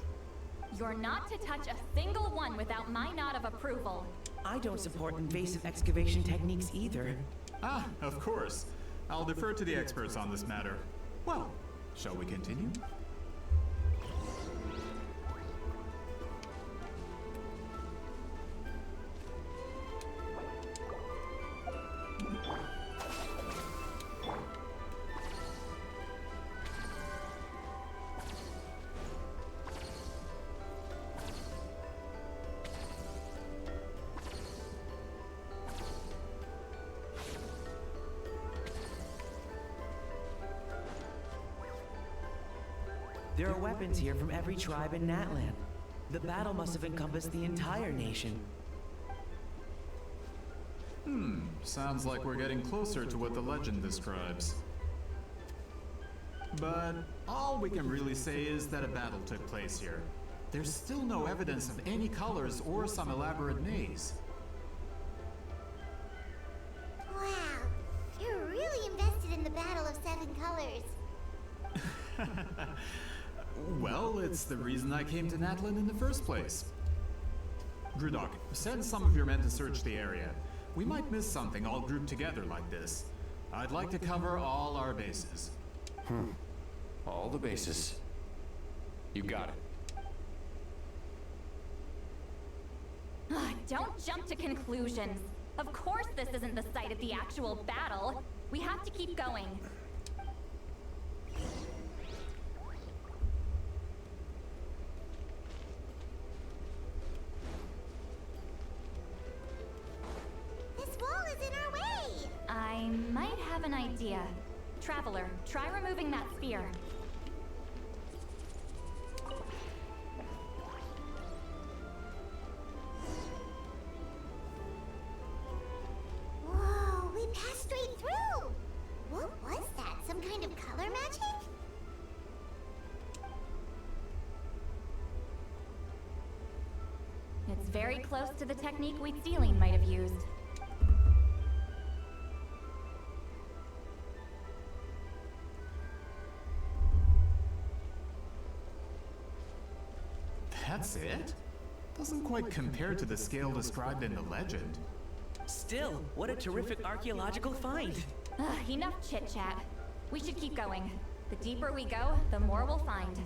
You're not to touch a single one without my nod of approval. I don't support invasive excavation techniques either. Ah, of course. I'll defer to the experts on this matter. Well, shall we continue? There are weapons here from every tribe in Natlan. The battle must have encompassed the entire nation. Sounds like we're getting closer to what the legend describes. But all we can really say is that a battle took place here. There's still no evidence of any colors or some elaborate maze. Wow, you're really invested in the Battle of Seven Colors. Well, it's the reason I came to Natlan in the first place. Grudok, send some of your men to search the area. We might miss something all grouped together like this. I'd like to cover all our bases. All the bases. You got it. Don't jump to conclusions. Of course this isn't the site of the actual battle. We have to keep going. This wall is in our way! I might have an idea. Traveler, try removing that spear. Whoa, we passed straight through! What was that? Some kind of color magic? It's very close to the technique Wheatsealing might have used. That's it? Doesn't quite compare to the scale described in the legend. Still, what a terrific archaeological find. Enough chit-chat. We should keep going. The deeper we go, the more we'll find.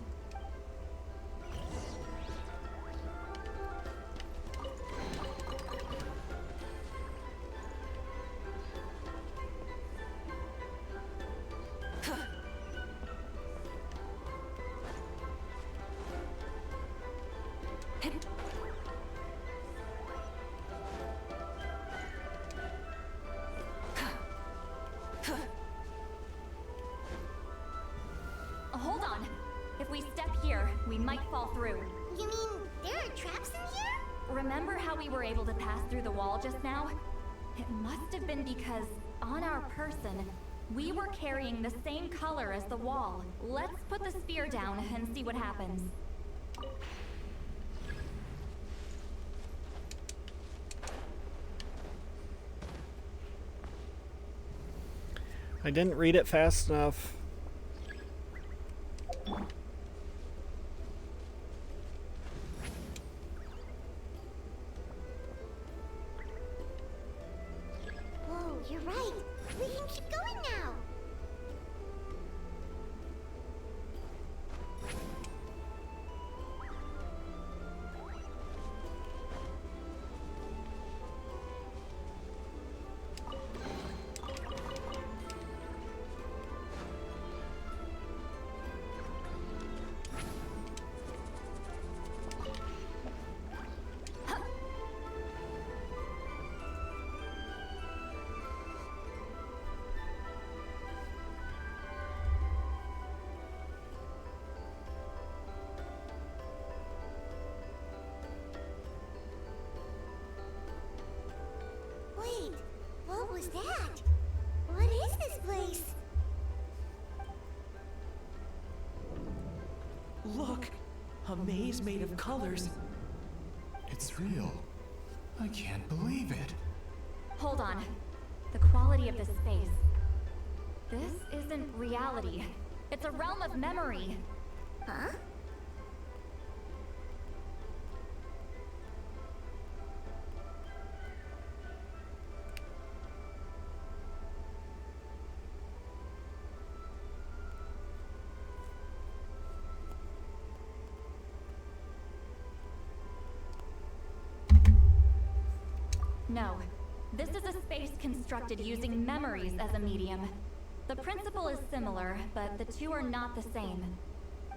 Hold on. If we step here, we might fall through. You mean there are traps in here? Remember how we were able to pass through the wall just now? It must have been because, on our person, we were carrying the same color as the wall. Let's put the spear down and see what happens. I didn't read it fast enough. Whoa, you're right. We can keep going now. Wait, what was that? What is this place? Look! A maze made of colors. It's real. I can't believe it. Hold on. The quality of this space. This isn't reality. It's a realm of memory. Huh? No. This is a space constructed using memories as a medium. The principle is similar, but the two are not the same.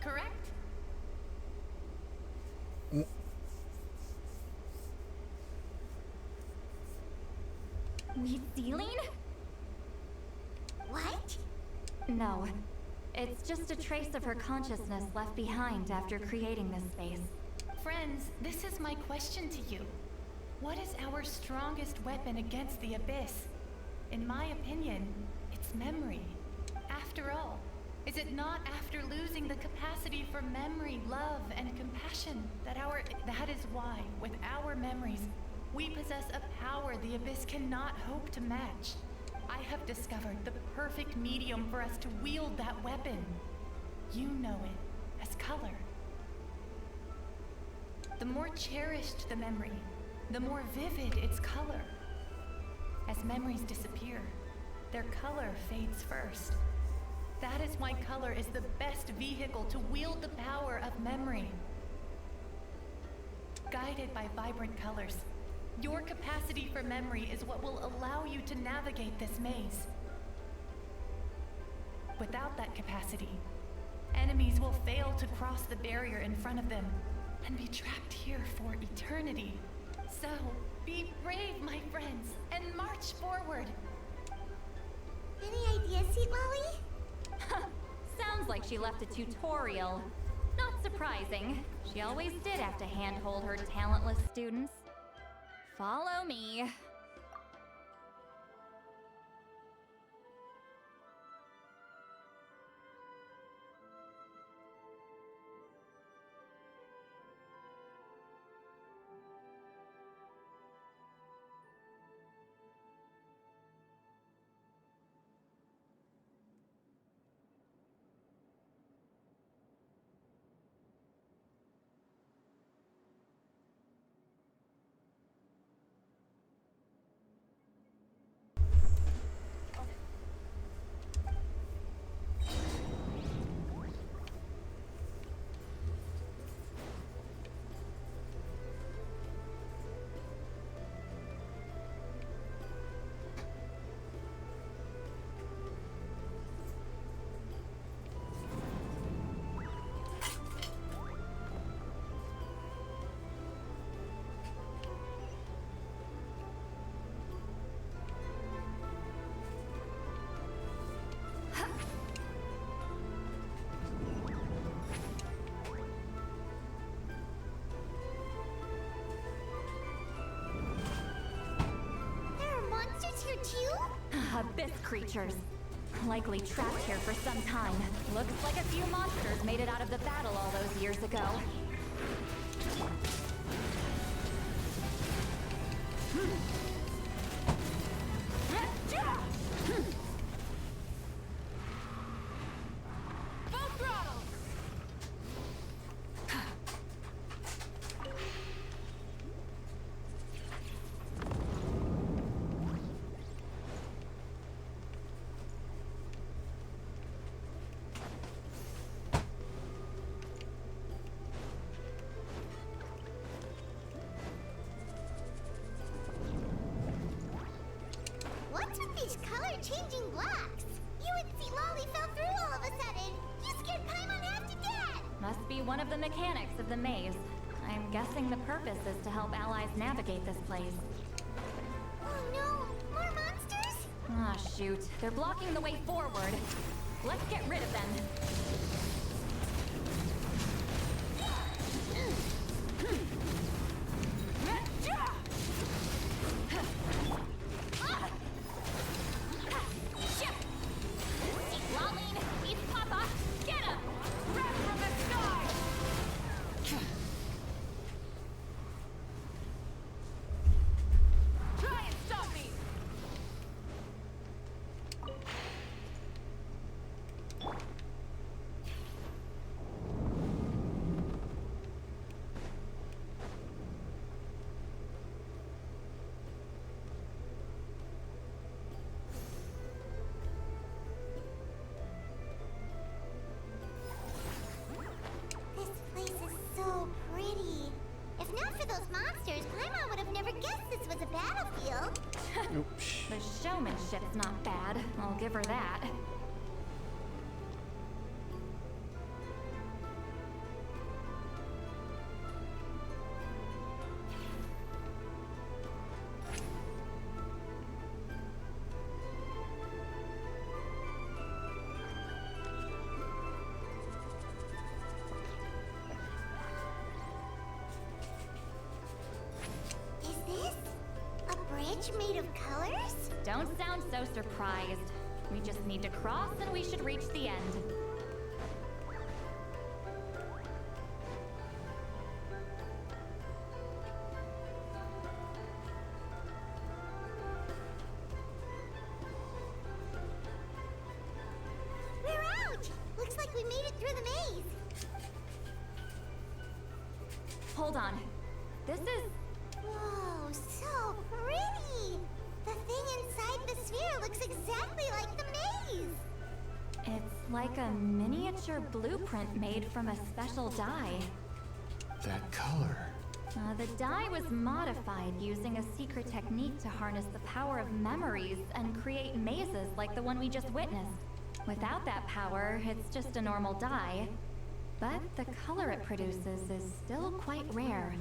Correct? Wheatsealing? What? No. It's just a trace of her consciousness left behind after creating this space. Friends, this is my question to you. What is our strongest weapon against the Abyss? In my opinion, it's memory. After all, is it not after losing the capacity for memory, love, and compassion that is why, with our memories, we possess a power the Abyss cannot hope to match. I have discovered the perfect medium for us to wield that weapon. You know it as color. The more cherished the memory, the more vivid its color. As memories disappear, their color fades first. That is why color is the best vehicle to wield the power of memory. Guided by vibrant colors, your capacity for memory is what will allow you to navigate this maze. Without that capacity, enemies will fail to cross the barrier in front of them and be trapped here for eternity. So, be brave, my friends, and march forward. Any ideas, Sweet Lolly? Sounds like she left a tutorial. Not surprising. She always did have to handhold her talentless students. Follow me. Abyss creatures. Likely trapped here for some time. Looks like a few monsters made it out of the battle all those years ago. Full throttle! What's with these color-changing blocks? You and Sweet Lolly fell through all of a sudden. You scared Paimon half to death. Must be one of the mechanics of the maze. I'm guessing the purpose is to help allies navigate this place. Oh no, more monsters? Ah, shoot. They're blocking the way forward. Let's get rid of them. Try and stop me! This place is so pretty. If not for those monsters, Paimon would have never guessed this was a battlefield. The showmanship's not bad. I'll give her that. Is this? bridge made of colors? Don't sound so surprised. We just need to cross and we should reach the end. We're out! Looks like we made it through the maze. Hold on. This is... Whoa, so pretty! The thing inside the sphere looks exactly like the maze! It's like a miniature blueprint made from a special dye. That color. The dye was modified using a secret technique to harness the power of memories and create mazes like the one we just witnessed. Without that power, it's just a normal dye. But the color it produces is still quite rare.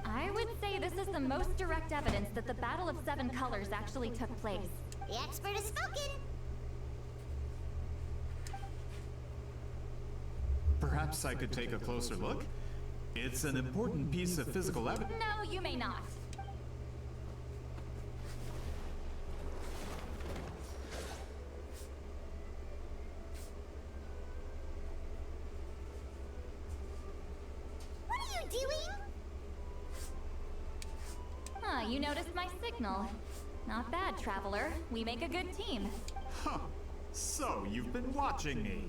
I would say this is the most direct evidence that the Battle of Seven Colors actually took place. The expert has spoken! Perhaps I could take a closer look? It's an important piece of physical evidence. No, you may not. What are you doing? Huh, you noticed my signal. Not bad, Traveler. We make a good team. Huh. So, you've been watching me.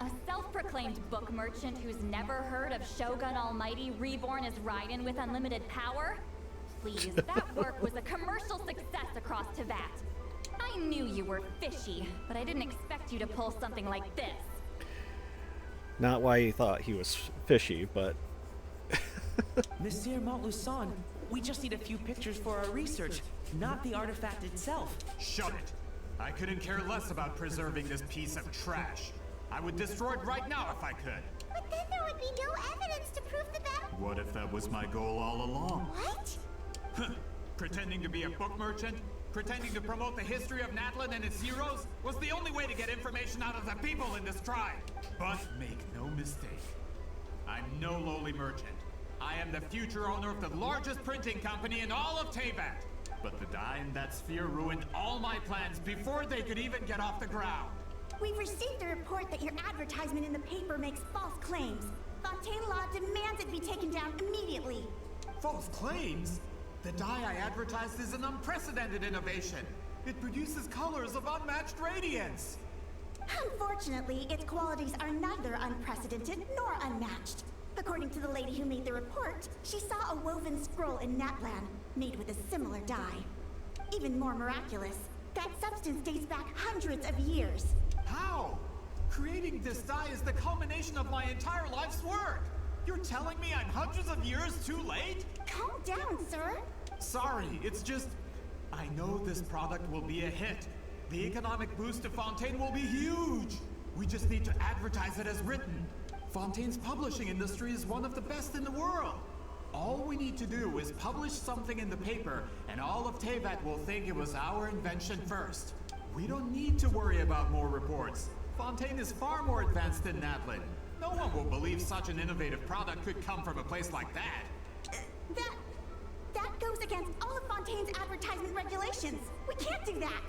A self-proclaimed book merchant who's never heard of Shogun Almighty reborn as Raiden with unlimited power? Please, that work was a commercial success across Teyvat. I knew you were fishy, but I didn't expect you to pull something like this. Not why he thought he was fishy, but... Monsieur Montluçon, we just need a few pictures for our research, not the artifact itself. Shut it! I couldn't care less about preserving this piece of trash. I would destroy it right now if I could. But then there would be no evidence to prove the battle. What if that was my goal all along? What? Pretending to be a book merchant, pretending to promote the history of Natlan and its heroes was the only way to get information out of the people in this tribe. But make no mistake, I'm no lowly merchant. I am the future owner of the largest printing company in all of Teyvat. But the dye in that sphere ruined all my plans before they could even get off the ground. We've received a report that your advertisement in the paper makes false claims. Fontaine Law demands it be taken down immediately. False claims? The dye I advertised is an unprecedented innovation. It produces colors of unmatched radiance. Unfortunately, its qualities are neither unprecedented nor unmatched. According to the lady who made the report, she saw a woven scroll in Natlan made with a similar dye. Even more miraculous, that substance dates back hundreds of years. How? Creating this dye is the culmination of my entire life's work. You're telling me I'm hundreds of years too late? Calm down, sir. Sorry, it's just... I know this product will be a hit. The economic boost to Fontaine will be huge. We just need to advertise it as written. Fontaine's publishing industry is one of the best in the world. All we need to do is publish something in the paper, and all of Teyvat will think it was our invention first. We don't need to worry about more reports. Fontaine is far more advanced than Natlan. No one will believe such an innovative product could come from a place like that. That goes against all of Fontaine's advertisement regulations. We can't do that.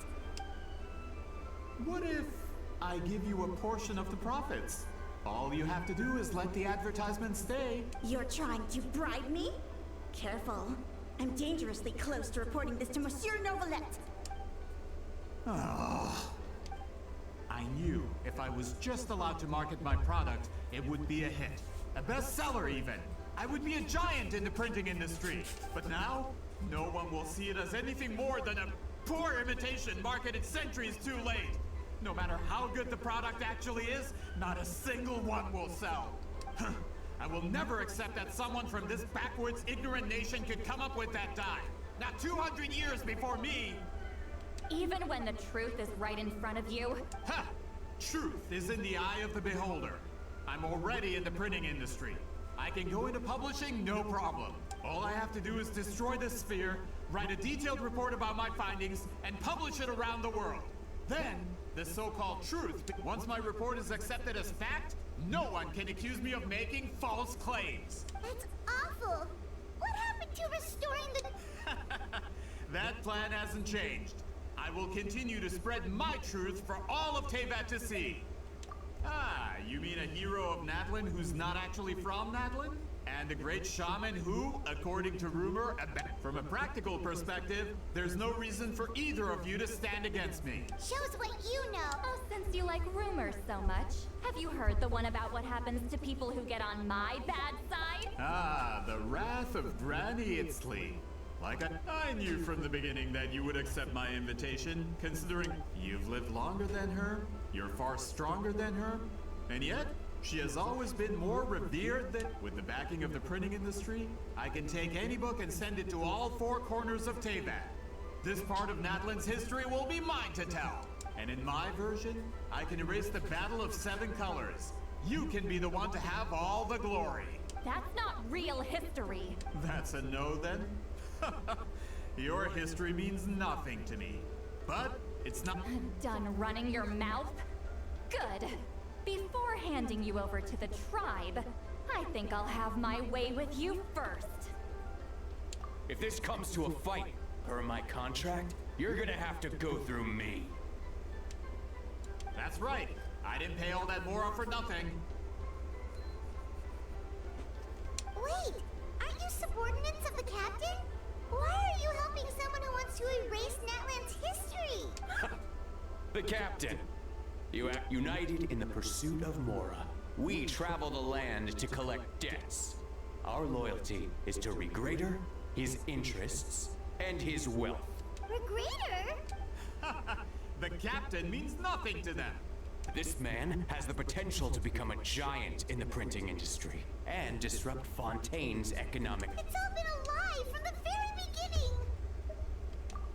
What if I give you a portion of the profits? All you have to do is let the advertisement stay. You're trying to bribe me? Careful. I'm dangerously close to reporting this to Monsieur Novelette. Oh. I knew if I was just allowed to market my product, it would be a hit. A bestseller even. I would be a giant in the printing industry. But now, no one will see it as anything more than a poor imitation marketed centuries too late. No matter how good the product actually is, not a single one will sell. I will never accept that someone from this backwoods, ignorant nation could come up with that dye. Not 200 years before me. Even when the truth is right in front of you? Ha! Truth is in the eye of the beholder. I'm already in the printing industry. I can go into publishing, no problem. All I have to do is destroy this sphere, write a detailed report about my findings, and publish it around the world. Then, the so-called truth, once my report is accepted as fact, no one can accuse me of making false claims. That's awful. What happened to restoring the... That plan hasn't changed. I will continue to spread my truth for all of Teyvat to see. Ah, you mean a hero of Nadlin who's not actually from Nadlin? And a great shaman who, according to rumor, from a practical perspective, there's no reason for either of you to stand against me. Shows what you know. Oh, since you like rumors so much, have you heard the one about what happens to people who get on my bad side? Ah, the wrath of Granny Itzley. I knew from the beginning that you would accept my invitation, considering you've lived longer than her, you're far stronger than her, and yet, she has always been more revered than... With the backing of the printing industry, I can take any book and send it to all four corners of Teyvat. This part of Natlin's history will be mine to tell. And in my version, I can erase the Battle of Seven Colors. You can be the one to have all the glory. That's not real history. That's a no, then? Your history means nothing to me. But it's not... Done running your mouth? Good. Before handing you over to the tribe, I think I'll have my way with you first. If this comes to a fight, per my contract, you're gonna have to go through me. That's right. I didn't pay all that Mora for nothing. Wait, aren't you subordinates of the captain? Why are you helping someone who wants to erase Natlan's history? The captain. You act united in the pursuit of Mora. We travel the land to collect debts. Our loyalty is to Regrader, his interests, and his wealth. Regrader? The captain means nothing to them. This man has the potential to become a giant in the printing industry and disrupt Fontaine's economic... It's all been a lie from the very beginning!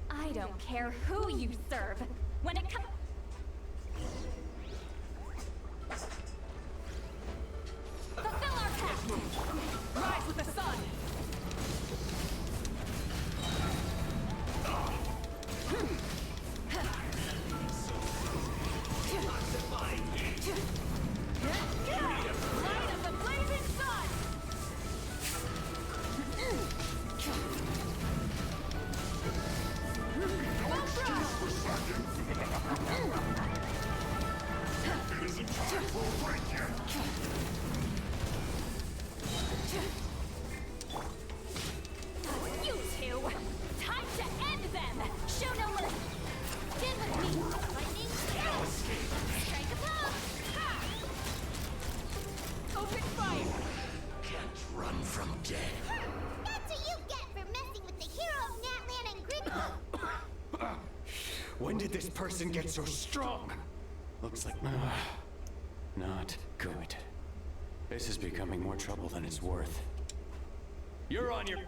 I don't care who you serve. When it comes... Fulfill our pact! Rise with the sun! Light of the blazing sun! It isn't time for a break yet. You two! Time to end them! Show no mercy! Stand with me! Lightning! Strike a pose! Ha! Open fire! Can't run from death. That's what you get for messing with the hero of Natlan and Grimlock! When did this person get so strong? Looks like... not good. This is becoming more trouble than it's worth. You're on your...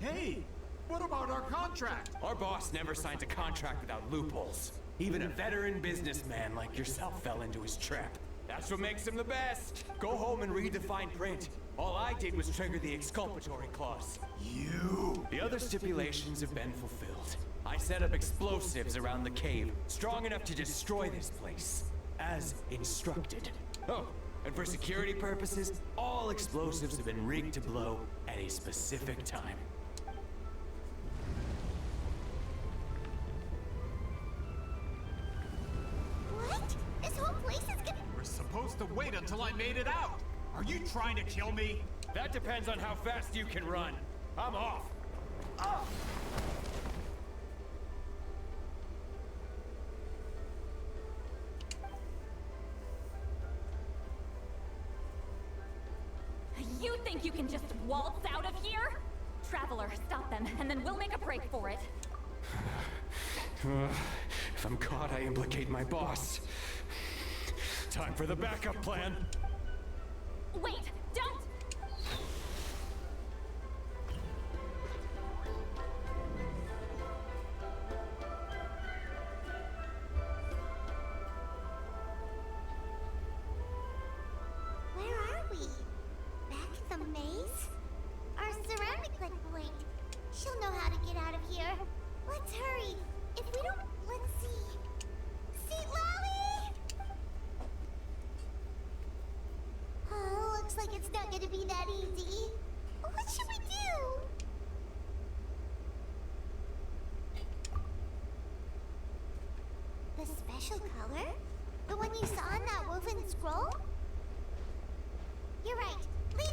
Hey, what about our contract? Our boss never signs a contract without loopholes. Even a veteran businessman like yourself fell into his trap. That's what makes him the best. Go home and read the fine print. All I did was trigger the exculpatory clause. You! The other stipulations have been fulfilled. I set up explosives around the cave, strong enough to destroy this place, as instructed. Oh, and for security purposes, all explosives have been rigged to blow at a specific time. What? This whole place is gonna... We're supposed to wait until I made it out. Are you trying to kill me? That depends on how fast you can run. I'm off. You think you can just waltz out of here? Traveler, stop them, and then we'll make a break for it. If I'm caught, I implicate my boss. Time for the backup plan. Wait, don't! Where are we? Back at the maze? Our ceramic click point. She'll know how to get out of here. Let's hurry. If we don't... Let's see. Seat Lolly! Oh, looks like it's not gonna be that easy. should we do? The special color? The one you saw in that woven scroll? You're right. Leave.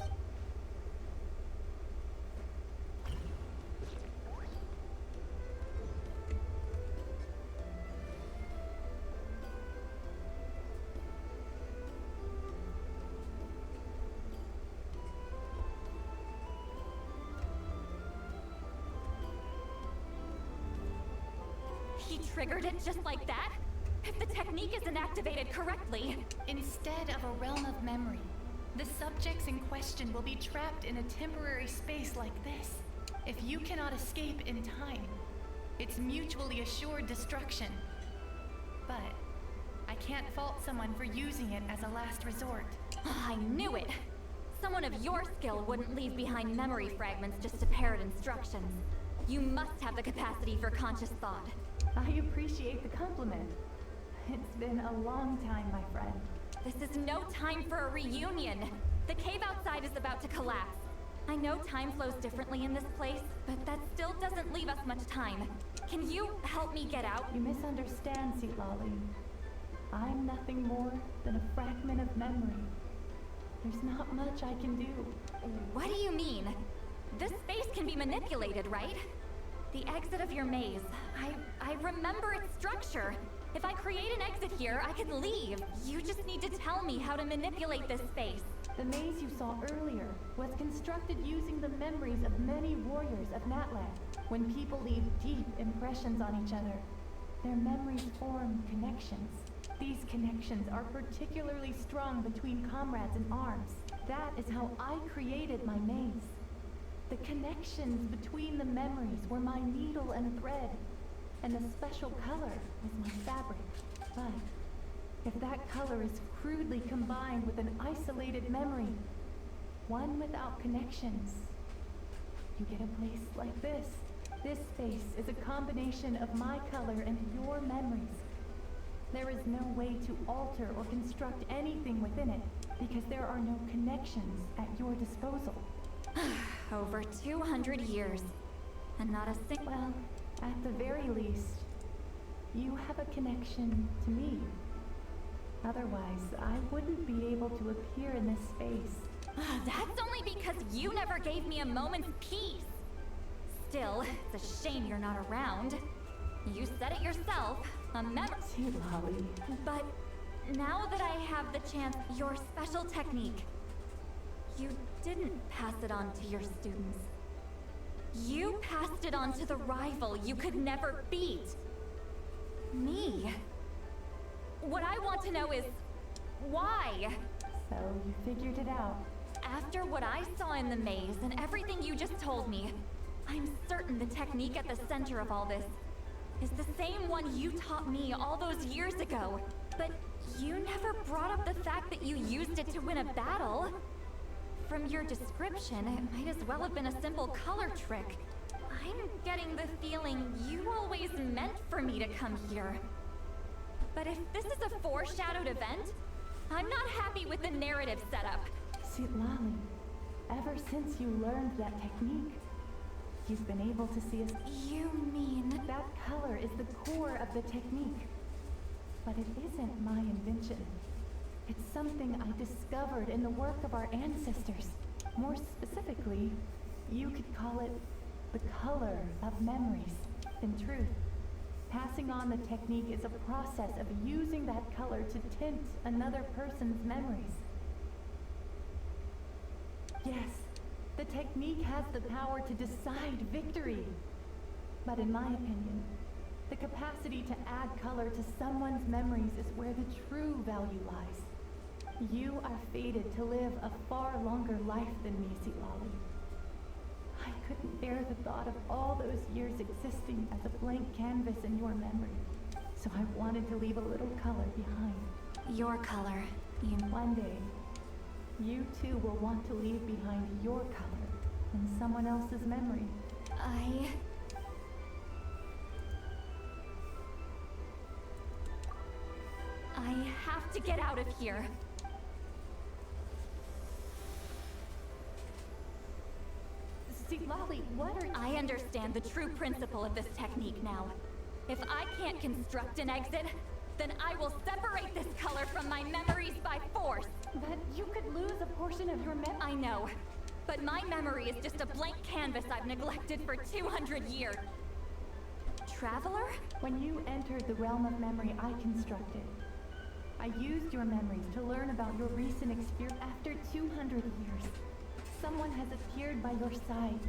He triggered it just like that? If the technique isn't activated correctly. Instead of a realm of memory, the subjects in question will be trapped in a temporary space like this. If you cannot escape in time, it's mutually assured destruction. But I can't fault someone for using it as a last resort. I knew it! Someone of your skill wouldn't leave behind memory fragments just to parrot instructions. You must have the capacity for conscious thought. I appreciate the compliment. It's been a long time, my friend. This is no time for a reunion. The cave outside is about to collapse. I know time flows differently in this place, but that still doesn't leave us much time. Can you help me get out? You misunderstand, Citlali. I'm nothing more than a fragment of memory. There's not much I can do. What do you mean? This space can be manipulated, right? The exit of your maze. I remember its structure. If I create an exit here, I can leave. You just need to tell me how to manipulate this space. The maze you saw earlier was constructed using the memories of many warriors of Natlan. When people leave deep impressions on each other, their memories form connections. These connections are particularly strong between comrades in arms. That is how I created my maze. The connections between the memories were my needle and thread, and the special color was my fabric. But if that color is crudely combined with an isolated memory, one without connections, you get a place like this. This space is a combination of my color and your memories. There is no way to alter or construct anything within it, because there are no connections at your disposal. Over 200 years, and not a single... Well, at the very least, you have a connection to me. Otherwise, I wouldn't be able to appear in this space. That's only because you never gave me a moment's peace. Still, it's a shame you're not around. You said it yourself, a memory. Citlali. But now that I have the chance, your special technique, you didn't pass it on to your students. You passed it on to the rival you could never beat. Me. What I want to know is, why? So you figured it out. After what I saw in the maze and everything you just told me, I'm certain the technique at the center of all this is the same one you taught me all those years ago. But you never brought up the fact that you used it to win a battle. From your description, it might as well have been a simple color trick. I'm getting the feeling you always meant for me to come here. But if this is a foreshadowed event, I'm not happy with the narrative setup. Citlali, ever since you learned that technique, you've been able to see us. You mean... That color is the core of the technique. But it isn't my invention. It's something I discovered in the work of our ancestors. More specifically, you could call it the color of memories. In truth, passing on the technique is a process of using that color to tint another person's memories. Yes, the technique has the power to decide victory. But in my opinion, the capacity to add color to someone's memories is where the true value lies. You are fated to live a far longer life than me, Citlali. I couldn't bear the thought of all those years existing as a blank canvas in your memory. So I wanted to leave a little color behind. Your color. One day, you too will want to leave behind your color in someone else's memory. I have to get out of here. See, Lolly, what are you— I understand the true principle of this technique now. If I can't construct an exit, then I will separate this color from my memories by force. But you could lose a portion of your memory. I know, but my memory is just a blank canvas I've neglected for 200 years. Traveler? When you entered the realm of memory I constructed, I used your memories to learn about your recent experience. After 200 years, someone has appeared by your side.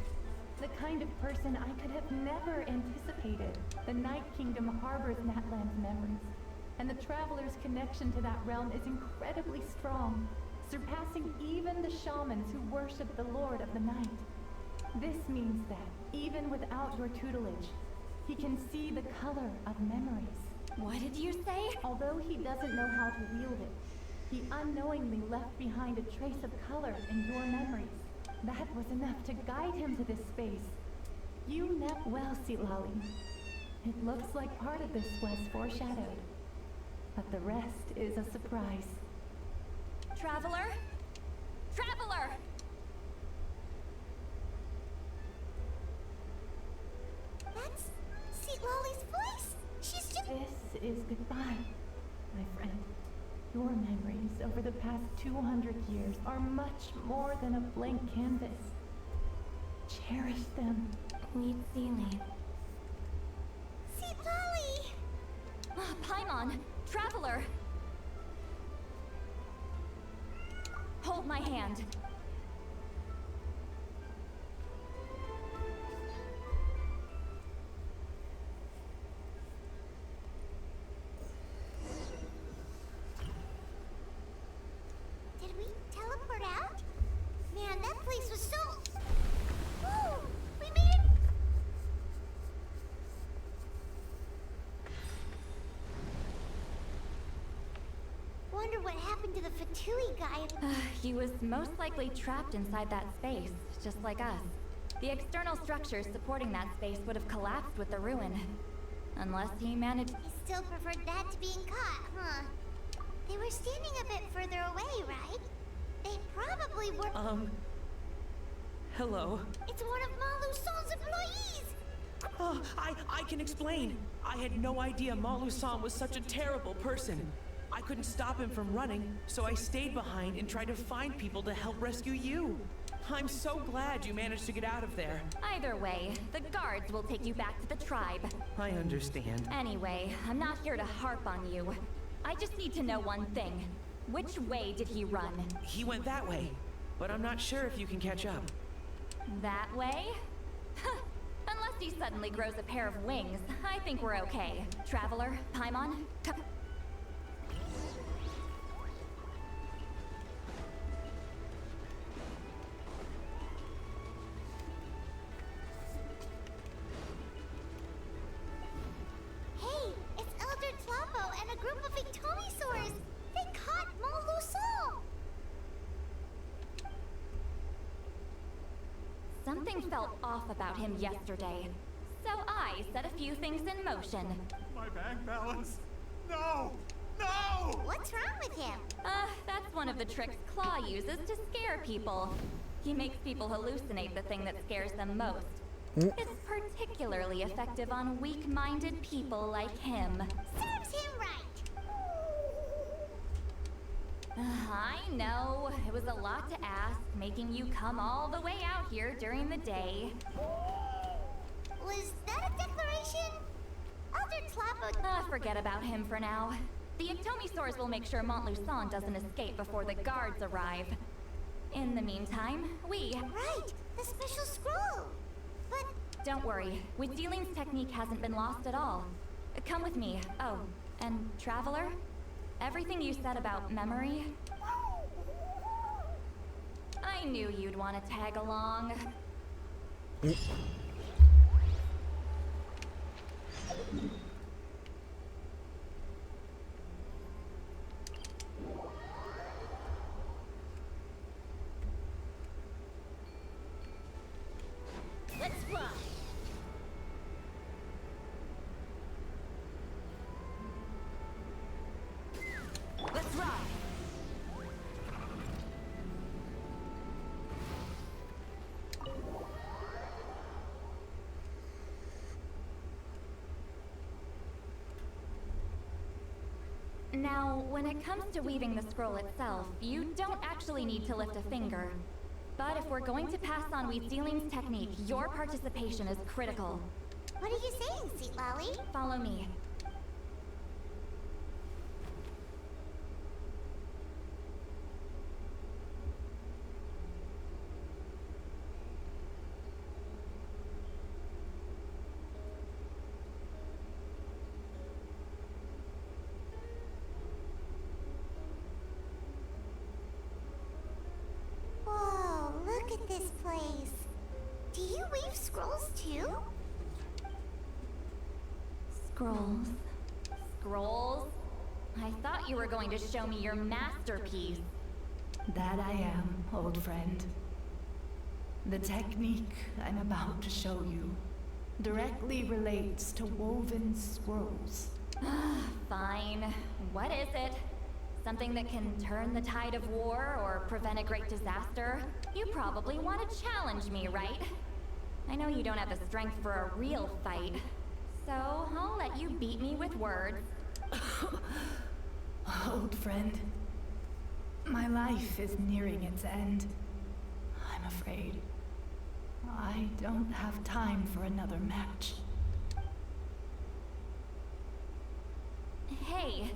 The kind of person I could have never anticipated. The Night Kingdom harbors Natlan's memories, and the Traveler's connection to that realm is incredibly strong, surpassing even the shamans who worship the Lord of the Night. This means that, even without your tutelage, he can see the color of memories. What did you say? Although he doesn't know how to wield it, he unknowingly left behind a trace of color in your memories. That was enough to guide him to this space. You know well, Silali. It looks like part of this was foreshadowed, but the rest is a surprise. Traveler? Traveler! That's Seat Lolly's voice. She's just— This is goodbye, my friend. Your memories over the past 200 years are much more than a blank canvas. Cherish them. Wheat Sealing. Seat Lolly! Paimon! Traveler! Hold my hand. Did we teleport out? Man, that place was so— Woo! We made it— Wonder what happened to the Fatui guy. He was most likely trapped inside that space, just like us. The external structures supporting that space would have collapsed with the ruin. Unless he managed— He still preferred that to being caught, huh? They were standing a bit further away, right? They probably were— Hello. It's one of Malu Son's employees! Oh, I can explain. I had no idea Malu-san was such a terrible person. I couldn't stop him from running, so I stayed behind and tried to find people to help rescue you. I'm so glad you managed to get out of there. Either way, the guards will take you back to the tribe. I understand. Anyway, I'm not here to harp on you. I just need to know one thing. Which way did he run? He went that way, but I'm not sure if you can catch up. That way? Unless he suddenly grows a pair of wings, I think we're okay. Traveler, Paimon, come. Hey, it's Elder Tlapo and a group of Victomisaurs! They caught Malu Son! Something felt off about him yesterday. So I set a few things in motion. My bank balance? No! No! What's wrong with him? That's one of the tricks Claw uses to scare people. He makes people hallucinate the thing that scares them most. It's particularly effective on weak-minded people like him. Serves him right! I know, it was a lot to ask, making you come all the way out here during the day. Was that a declaration? Elder Tlapo— Forget about him for now. The Ectomisaurs will make sure Montluçon doesn't escape before the guards arrive. In the meantime, we— Right! The special scroll! But— Don't worry, Witzealing's technique hasn't been lost at all. Come with me. Oh, and Traveler? Everything you said about memory? I knew you'd want to tag along. Let's fly! Let's ride! Now, when it comes to weaving the scroll itself, you don't actually need to lift a finger. But if we're going to pass on Wheat Sealing's technique, your participation is critical. What are you saying, Sweet Lolly? Follow me. Whoa, look at this place. Do you weave scrolls too? Scrolls. Scrolls? I thought you were going to show me your masterpiece. That I am, old friend. The technique I'm about to show you directly relates to woven scrolls. Fine. What is it? Something that can turn the tide of war or prevent a great disaster? You probably want to challenge me, right? I know you don't have the strength for a real fight, so I'll let you beat me with words. Old friend, my life is nearing its end. I'm afraid I don't have time for another match. Hey.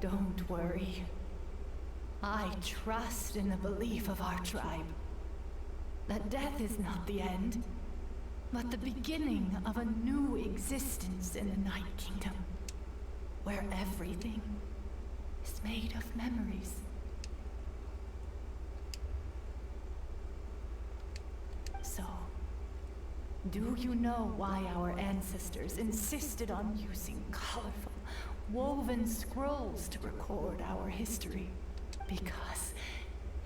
Don't worry. I trust in the belief of our tribe that death is not the end, but the beginning of a new existence in the Night Kingdom, where everything is made of memories. So, do you know why our ancestors insisted on using colorful, woven scrolls to record our history? Because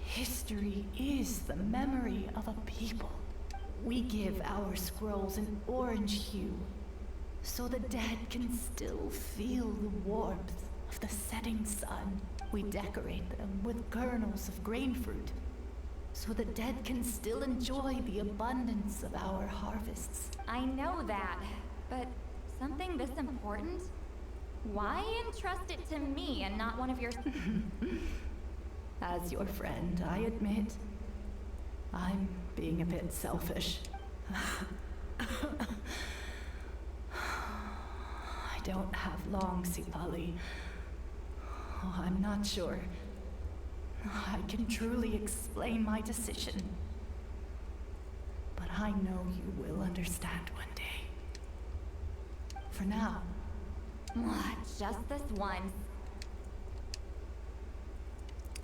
history is the memory of a people. We give our scrolls an orange hue, so the dead can still feel the warmth of the setting sun. We decorate them with kernels of grain fruit, so the dead can still enjoy the abundance of our harvests. I know that, but something this important? Why entrust it to me and not one of your... As your friend, I admit, I'm being a bit selfish. I don't have long, Sipali. Oh, I'm not sure I can truly explain my decision. But I know you will understand one day. For now. What, just this once?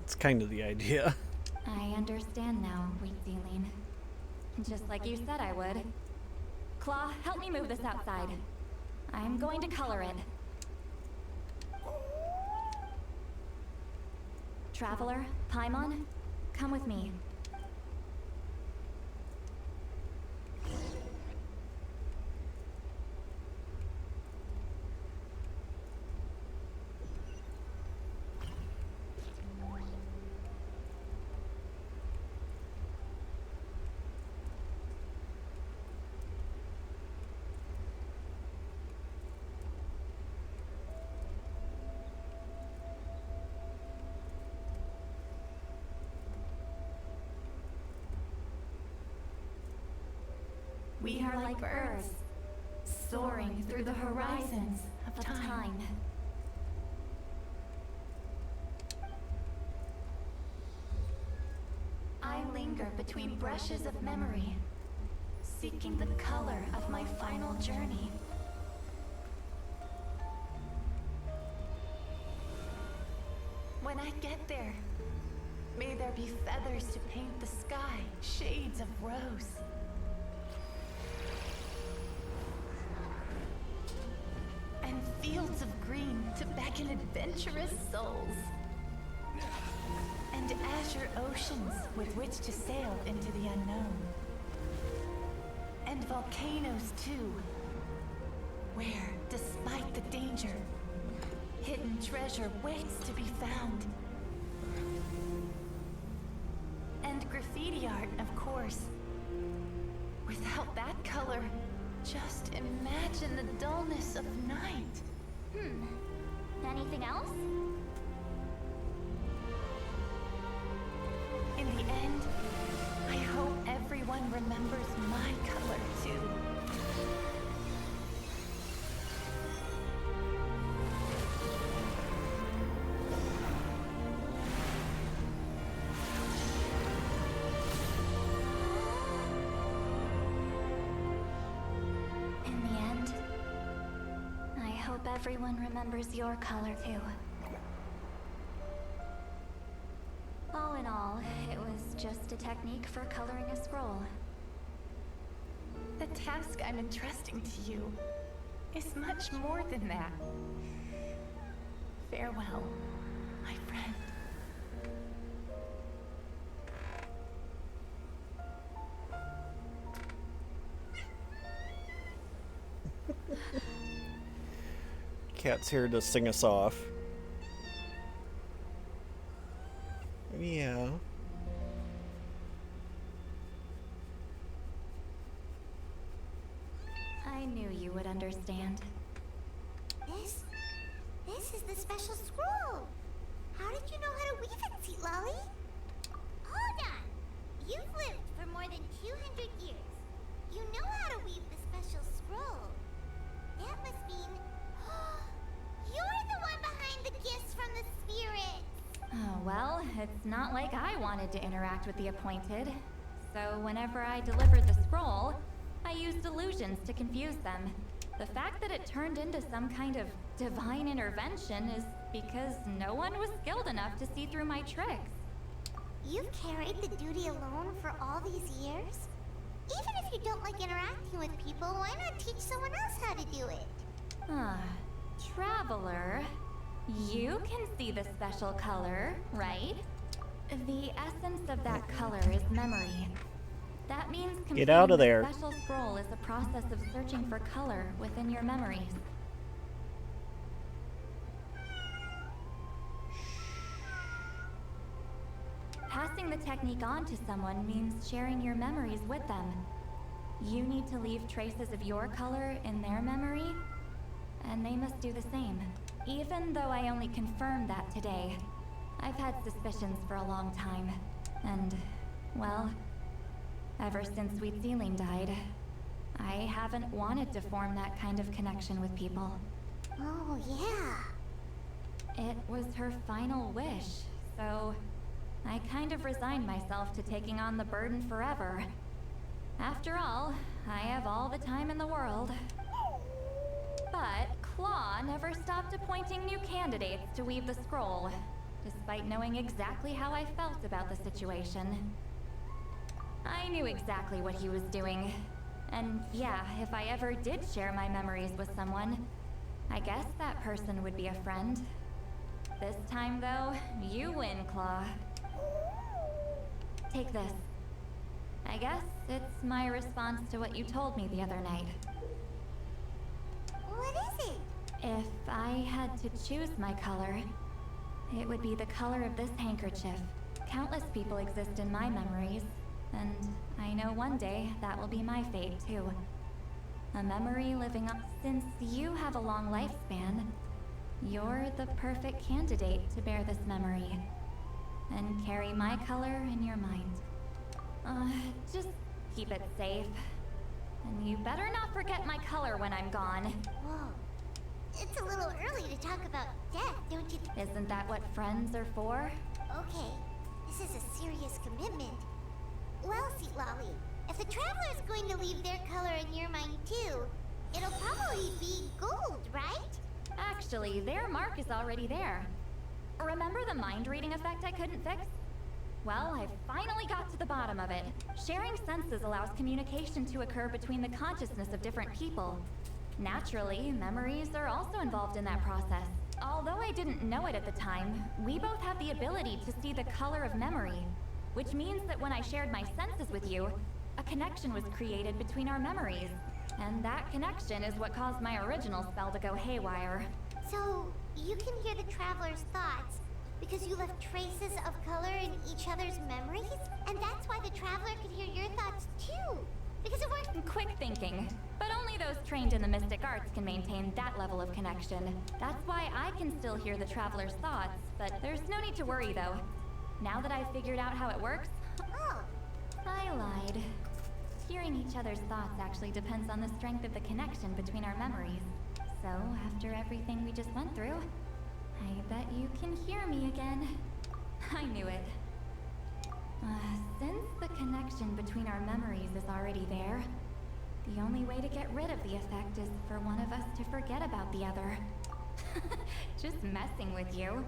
It's kind of the idea. I understand now, Wheat Sealing. Just like you said I would. Claw, help me move this outside. I'm going to color it. Traveler, Paimon, come with me. We are like birds, soaring through the horizons of time. I linger between brushes of memory, seeking the color of my final journey. When I get there, may there be feathers to paint the sky, shades of rose. And fields of green to beckon adventurous souls. And azure oceans with which to sail into the unknown. And volcanoes too, where, despite the danger, hidden treasure waits to be found. And graffiti art, of course. Without that color, just imagine the dullness of night. Anything else? In the end, I hope everyone remembers my color too. In the end, I hope everyone remembers your color too. All in all, it was just a technique for coloring a scroll. The task I'm entrusting to you is much more than that. Farewell, my friend. Cat's here to sing us off. Yeah. I knew you would understand. This is the special scroll. How did you know how to weave it, Seat Lolly? Hold on. You've lived for more than 200 years. You know how to weave the special scroll. That must mean you're the one behind the gifts from the spirits. Oh, well, it's not like I wanted to interact with the appointed. So whenever I delivered the scroll, I used illusions to confuse them. The fact that it turned into some kind of divine intervention is because no one was skilled enough to see through my tricks. You've carried the duty alone for all these years? Even if you don't like interacting with people, why not teach someone else how to do it? Ah, Traveler, you can see the special color, right? The essence of that color is memory. That means Get out of completing the there. special scroll is a process of searching for color within your memories. Passing the technique on to someone means sharing your memories with them. You need to leave traces of your color in their memory, and they must do the same. Even though I only confirmed that today, I've had suspicions for a long time. And, well, ever since Sweet Celine died, I haven't wanted to form that kind of connection with people. Oh, yeah. It was her final wish, so I kind of resigned myself to taking on the burden forever. After all, I have all the time in the world. But Claw never stopped appointing new candidates to weave the scroll, despite knowing exactly how I felt about the situation. I knew exactly what he was doing. And yeah, if I ever did share my memories with someone, I guess that person would be a friend. This time, though, you win, Claw. Take this. I guess it's my response to what you told me the other night. What is it? If I had to choose my color, it would be the color of this handkerchief. Countless people exist in my memories, and I know one day that will be my fate, too. A memory living up. Since you have a long lifespan, you're the perfect candidate to bear this memory and carry my color in your mind. Just keep it safe. And you better not forget my color when I'm gone. Whoa. It's a little early to talk about death, don't you think? Isn't that what friends are for? Okay, this is a serious commitment. Well, Seat Lolly, if the Traveler is going to leave their color in your mind too, it'll probably be gold, right? Actually, their mark is already there. Remember the mind reading effect I couldn't fix? Well, I finally got to the bottom of it. Sharing senses allows communication to occur between the consciousness of different people. Naturally, memories are also involved in that process. Although I didn't know it at the time, we both have the ability to see the color of memory, which means that when I shared my senses with you, a connection was created between our memories. And that connection is what caused my original spell to go haywire. So, you can hear the Traveler's thoughts because you left traces of color in each other's memories? And that's why the Traveler could hear your thoughts too. Because it works in quick thinking. But only those trained in the mystic arts can maintain that level of connection. That's why I can still hear the traveler's thoughts, but there's no need to worry though. Now that I've figured out how it works, I lied. Hearing each other's thoughts actually depends on the strength of the connection between our memories. So, after everything we just went through, I bet you can hear me again. I knew it. Since the connection between our memories is already there, the only way to get rid of the effect is for one of us to forget about the other. Just messing with you.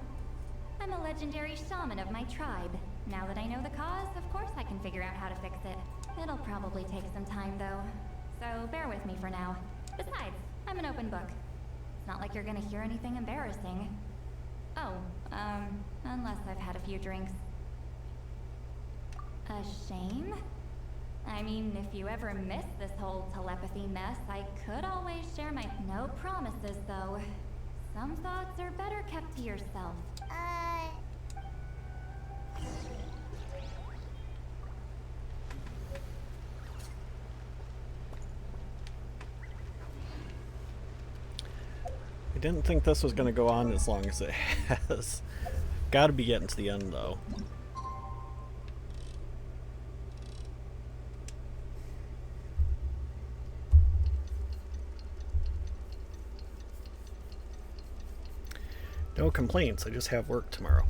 I'm a legendary shaman of my tribe. Now that I know the cause, of course I can figure out how to fix it. It'll probably take some time though, so bear with me for now. Besides, I'm an open book. It's not like you're gonna hear anything embarrassing. Oh, unless I've had a few drinks. A shame? I mean, if you ever miss this whole telepathy mess, I could always share my... No promises, though. Some thoughts are better kept to yourself. I didn't think this was going to go on as long as it has. Gotta be getting to the end, though. No complaints, I just have work tomorrow.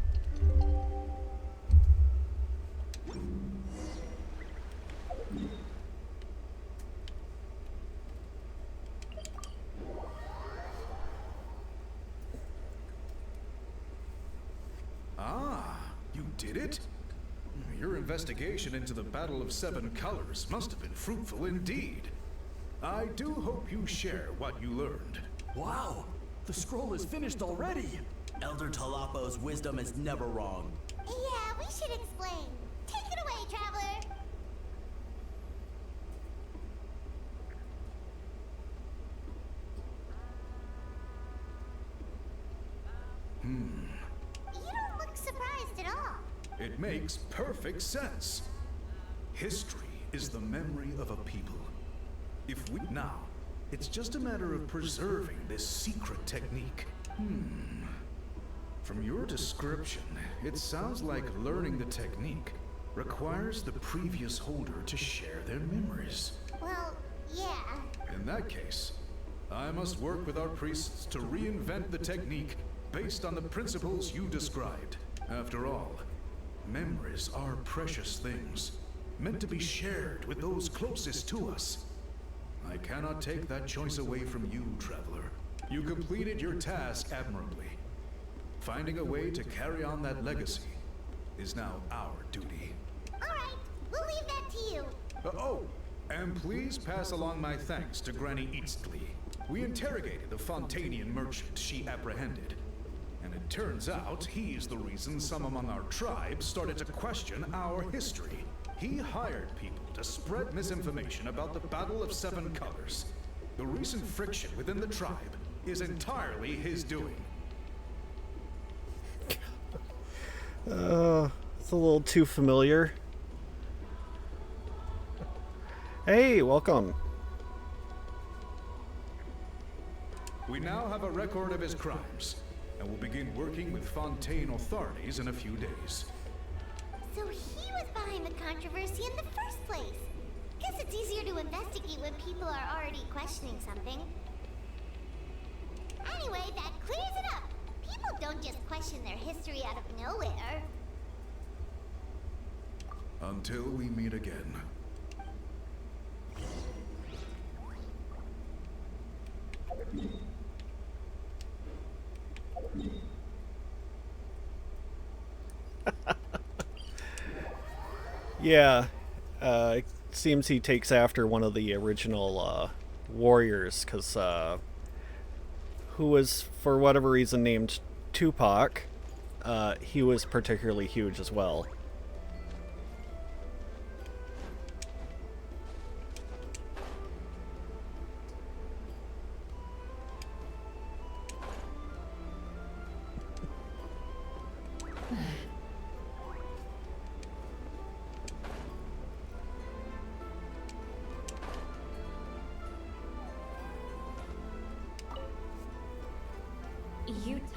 Ah, you did it? Your investigation into the Battle of Seven Colors must have been fruitful indeed. I do hope you share what you learned. Wow! The scroll is finished already! Elder Talapo's wisdom is never wrong. Yeah, we should explain. Take it away, traveler. You don't look surprised at all. It makes perfect sense. History is the memory of a people. If we now, it's just a matter of preserving this secret technique. From your description, it sounds like learning the technique requires the previous holder to share their memories. Well, yeah. In that case, I must work with our priests to reinvent the technique based on the principles you described. After all, memories are precious things, meant to be shared with those closest to us. I cannot take that choice away from you, traveler. You completed your task admirably. Finding a way to carry on that legacy is now our duty. Alright, we'll leave that to you. And please pass along my thanks to Granny Eastly. We interrogated the Fontanian merchant she apprehended, and it turns out he's the reason some among our tribe started to question our history. He hired people to spread misinformation about the Battle of Seven Colors. The recent friction within the tribe is entirely his doing. It's a little too familiar. Hey, welcome. We now have a record of his crimes, and will begin working with Fontaine authorities in a few days. So he was behind the controversy in the first place. Guess it's easier to investigate when people are already questioning something. Anyway, that clears it up. People don't just question their history out of nowhere. Until we meet again. Yeah, it seems he takes after one of the original warriors, because who was, for whatever reason, named Tupac. He was particularly huge as well.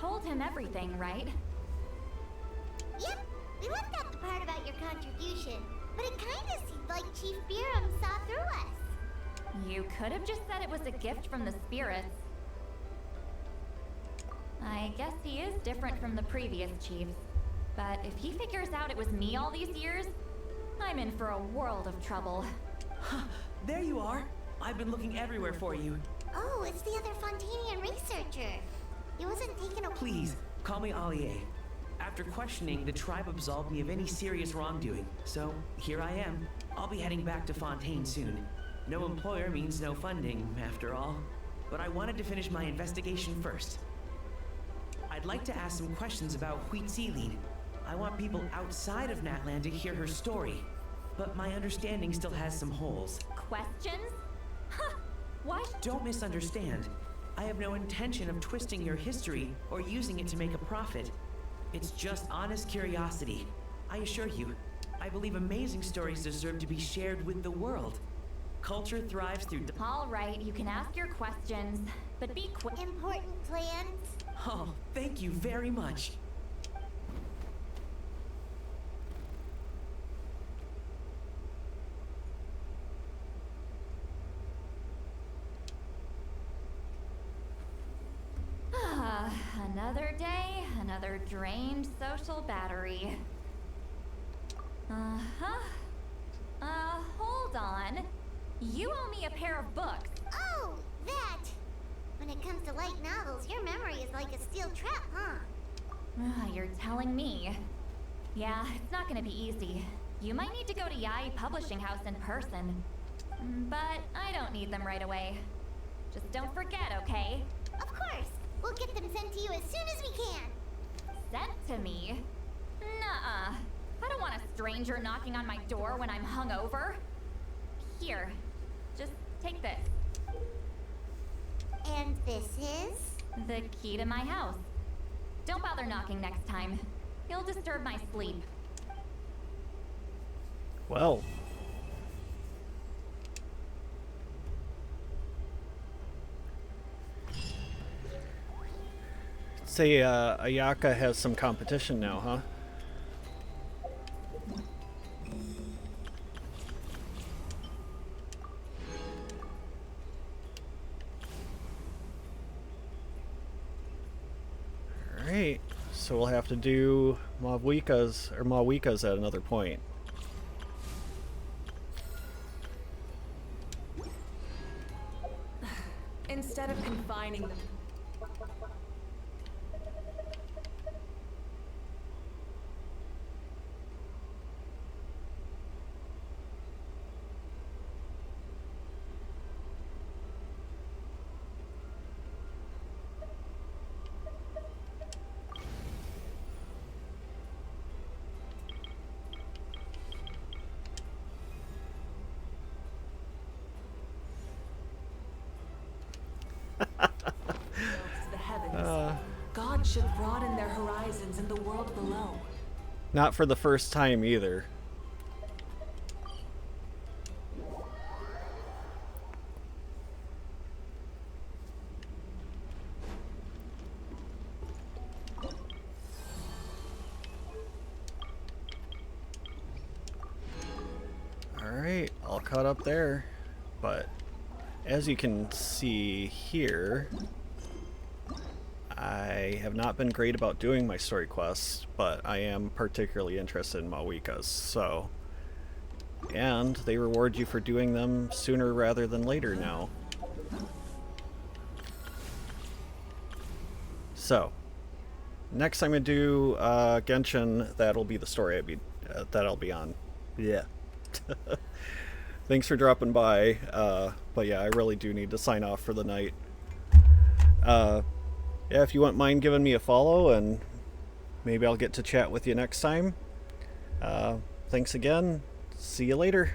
told him everything, right? Yep, we left out the part about your contribution, but it kinda seemed like Chief Biram saw through us. You could have just said it was a gift from the spirits. I guess he is different from the previous chiefs. But if he figures out it was me all these years, I'm in for a world of trouble. There you are. I've been looking everywhere for you. Oh, it's the other Fontanian researcher. He wasn't taken away. Please, call me Allier. After questioning, the tribe absolved me of any serious wrongdoing. So, here I am. I'll be heading back to Fontaine soon. No employer means no funding, after all. But I wanted to finish my investigation first. I'd like to ask some questions about Huitziline. I want people outside of Natlan to hear her story. But my understanding still has some holes. Questions? Huh! What? Don't misunderstand. I have no intention of twisting your history or using it to make a profit. It's just honest curiosity. I assure you, I believe amazing stories deserve to be shared with the world. Culture thrives through... All right, you can ask your questions, but be quick. Important plans? Oh, thank you very much. Another day, another drained social battery. Hold on. You owe me a pair of books. Oh, that! When it comes to light novels, your memory is like a steel trap, huh? You're telling me. Yeah, it's not gonna be easy. You might need to go to Yae Publishing House in person. But I don't need them right away. Just don't forget, okay? Of course! We'll get them sent to you as soon as we can. Sent to me? Nuh-uh. I don't want a stranger knocking on my door when I'm hungover. Here, just take this. And this is? The key to my house. Don't bother knocking next time. You'll disturb my sleep. Well. Say Ayaka has some competition now, huh? Alright, so we'll have to do Mawikas at another point. Instead of confining them. God should broaden their horizons in the world below. Not for the first time either. Alright, all caught up there. But as you can see here, I have not been great about doing my story quests, but I am particularly interested in Mawikas, so... And they reward you for doing them sooner rather than later now. So, next time I do Genshin, that'll be the story that I'll be on. Yeah. Thanks for dropping by, but yeah, I really do need to sign off for the night. Yeah, if you wouldn't mind giving me a follow, and maybe I'll get to chat with you next time. Thanks again. See you later.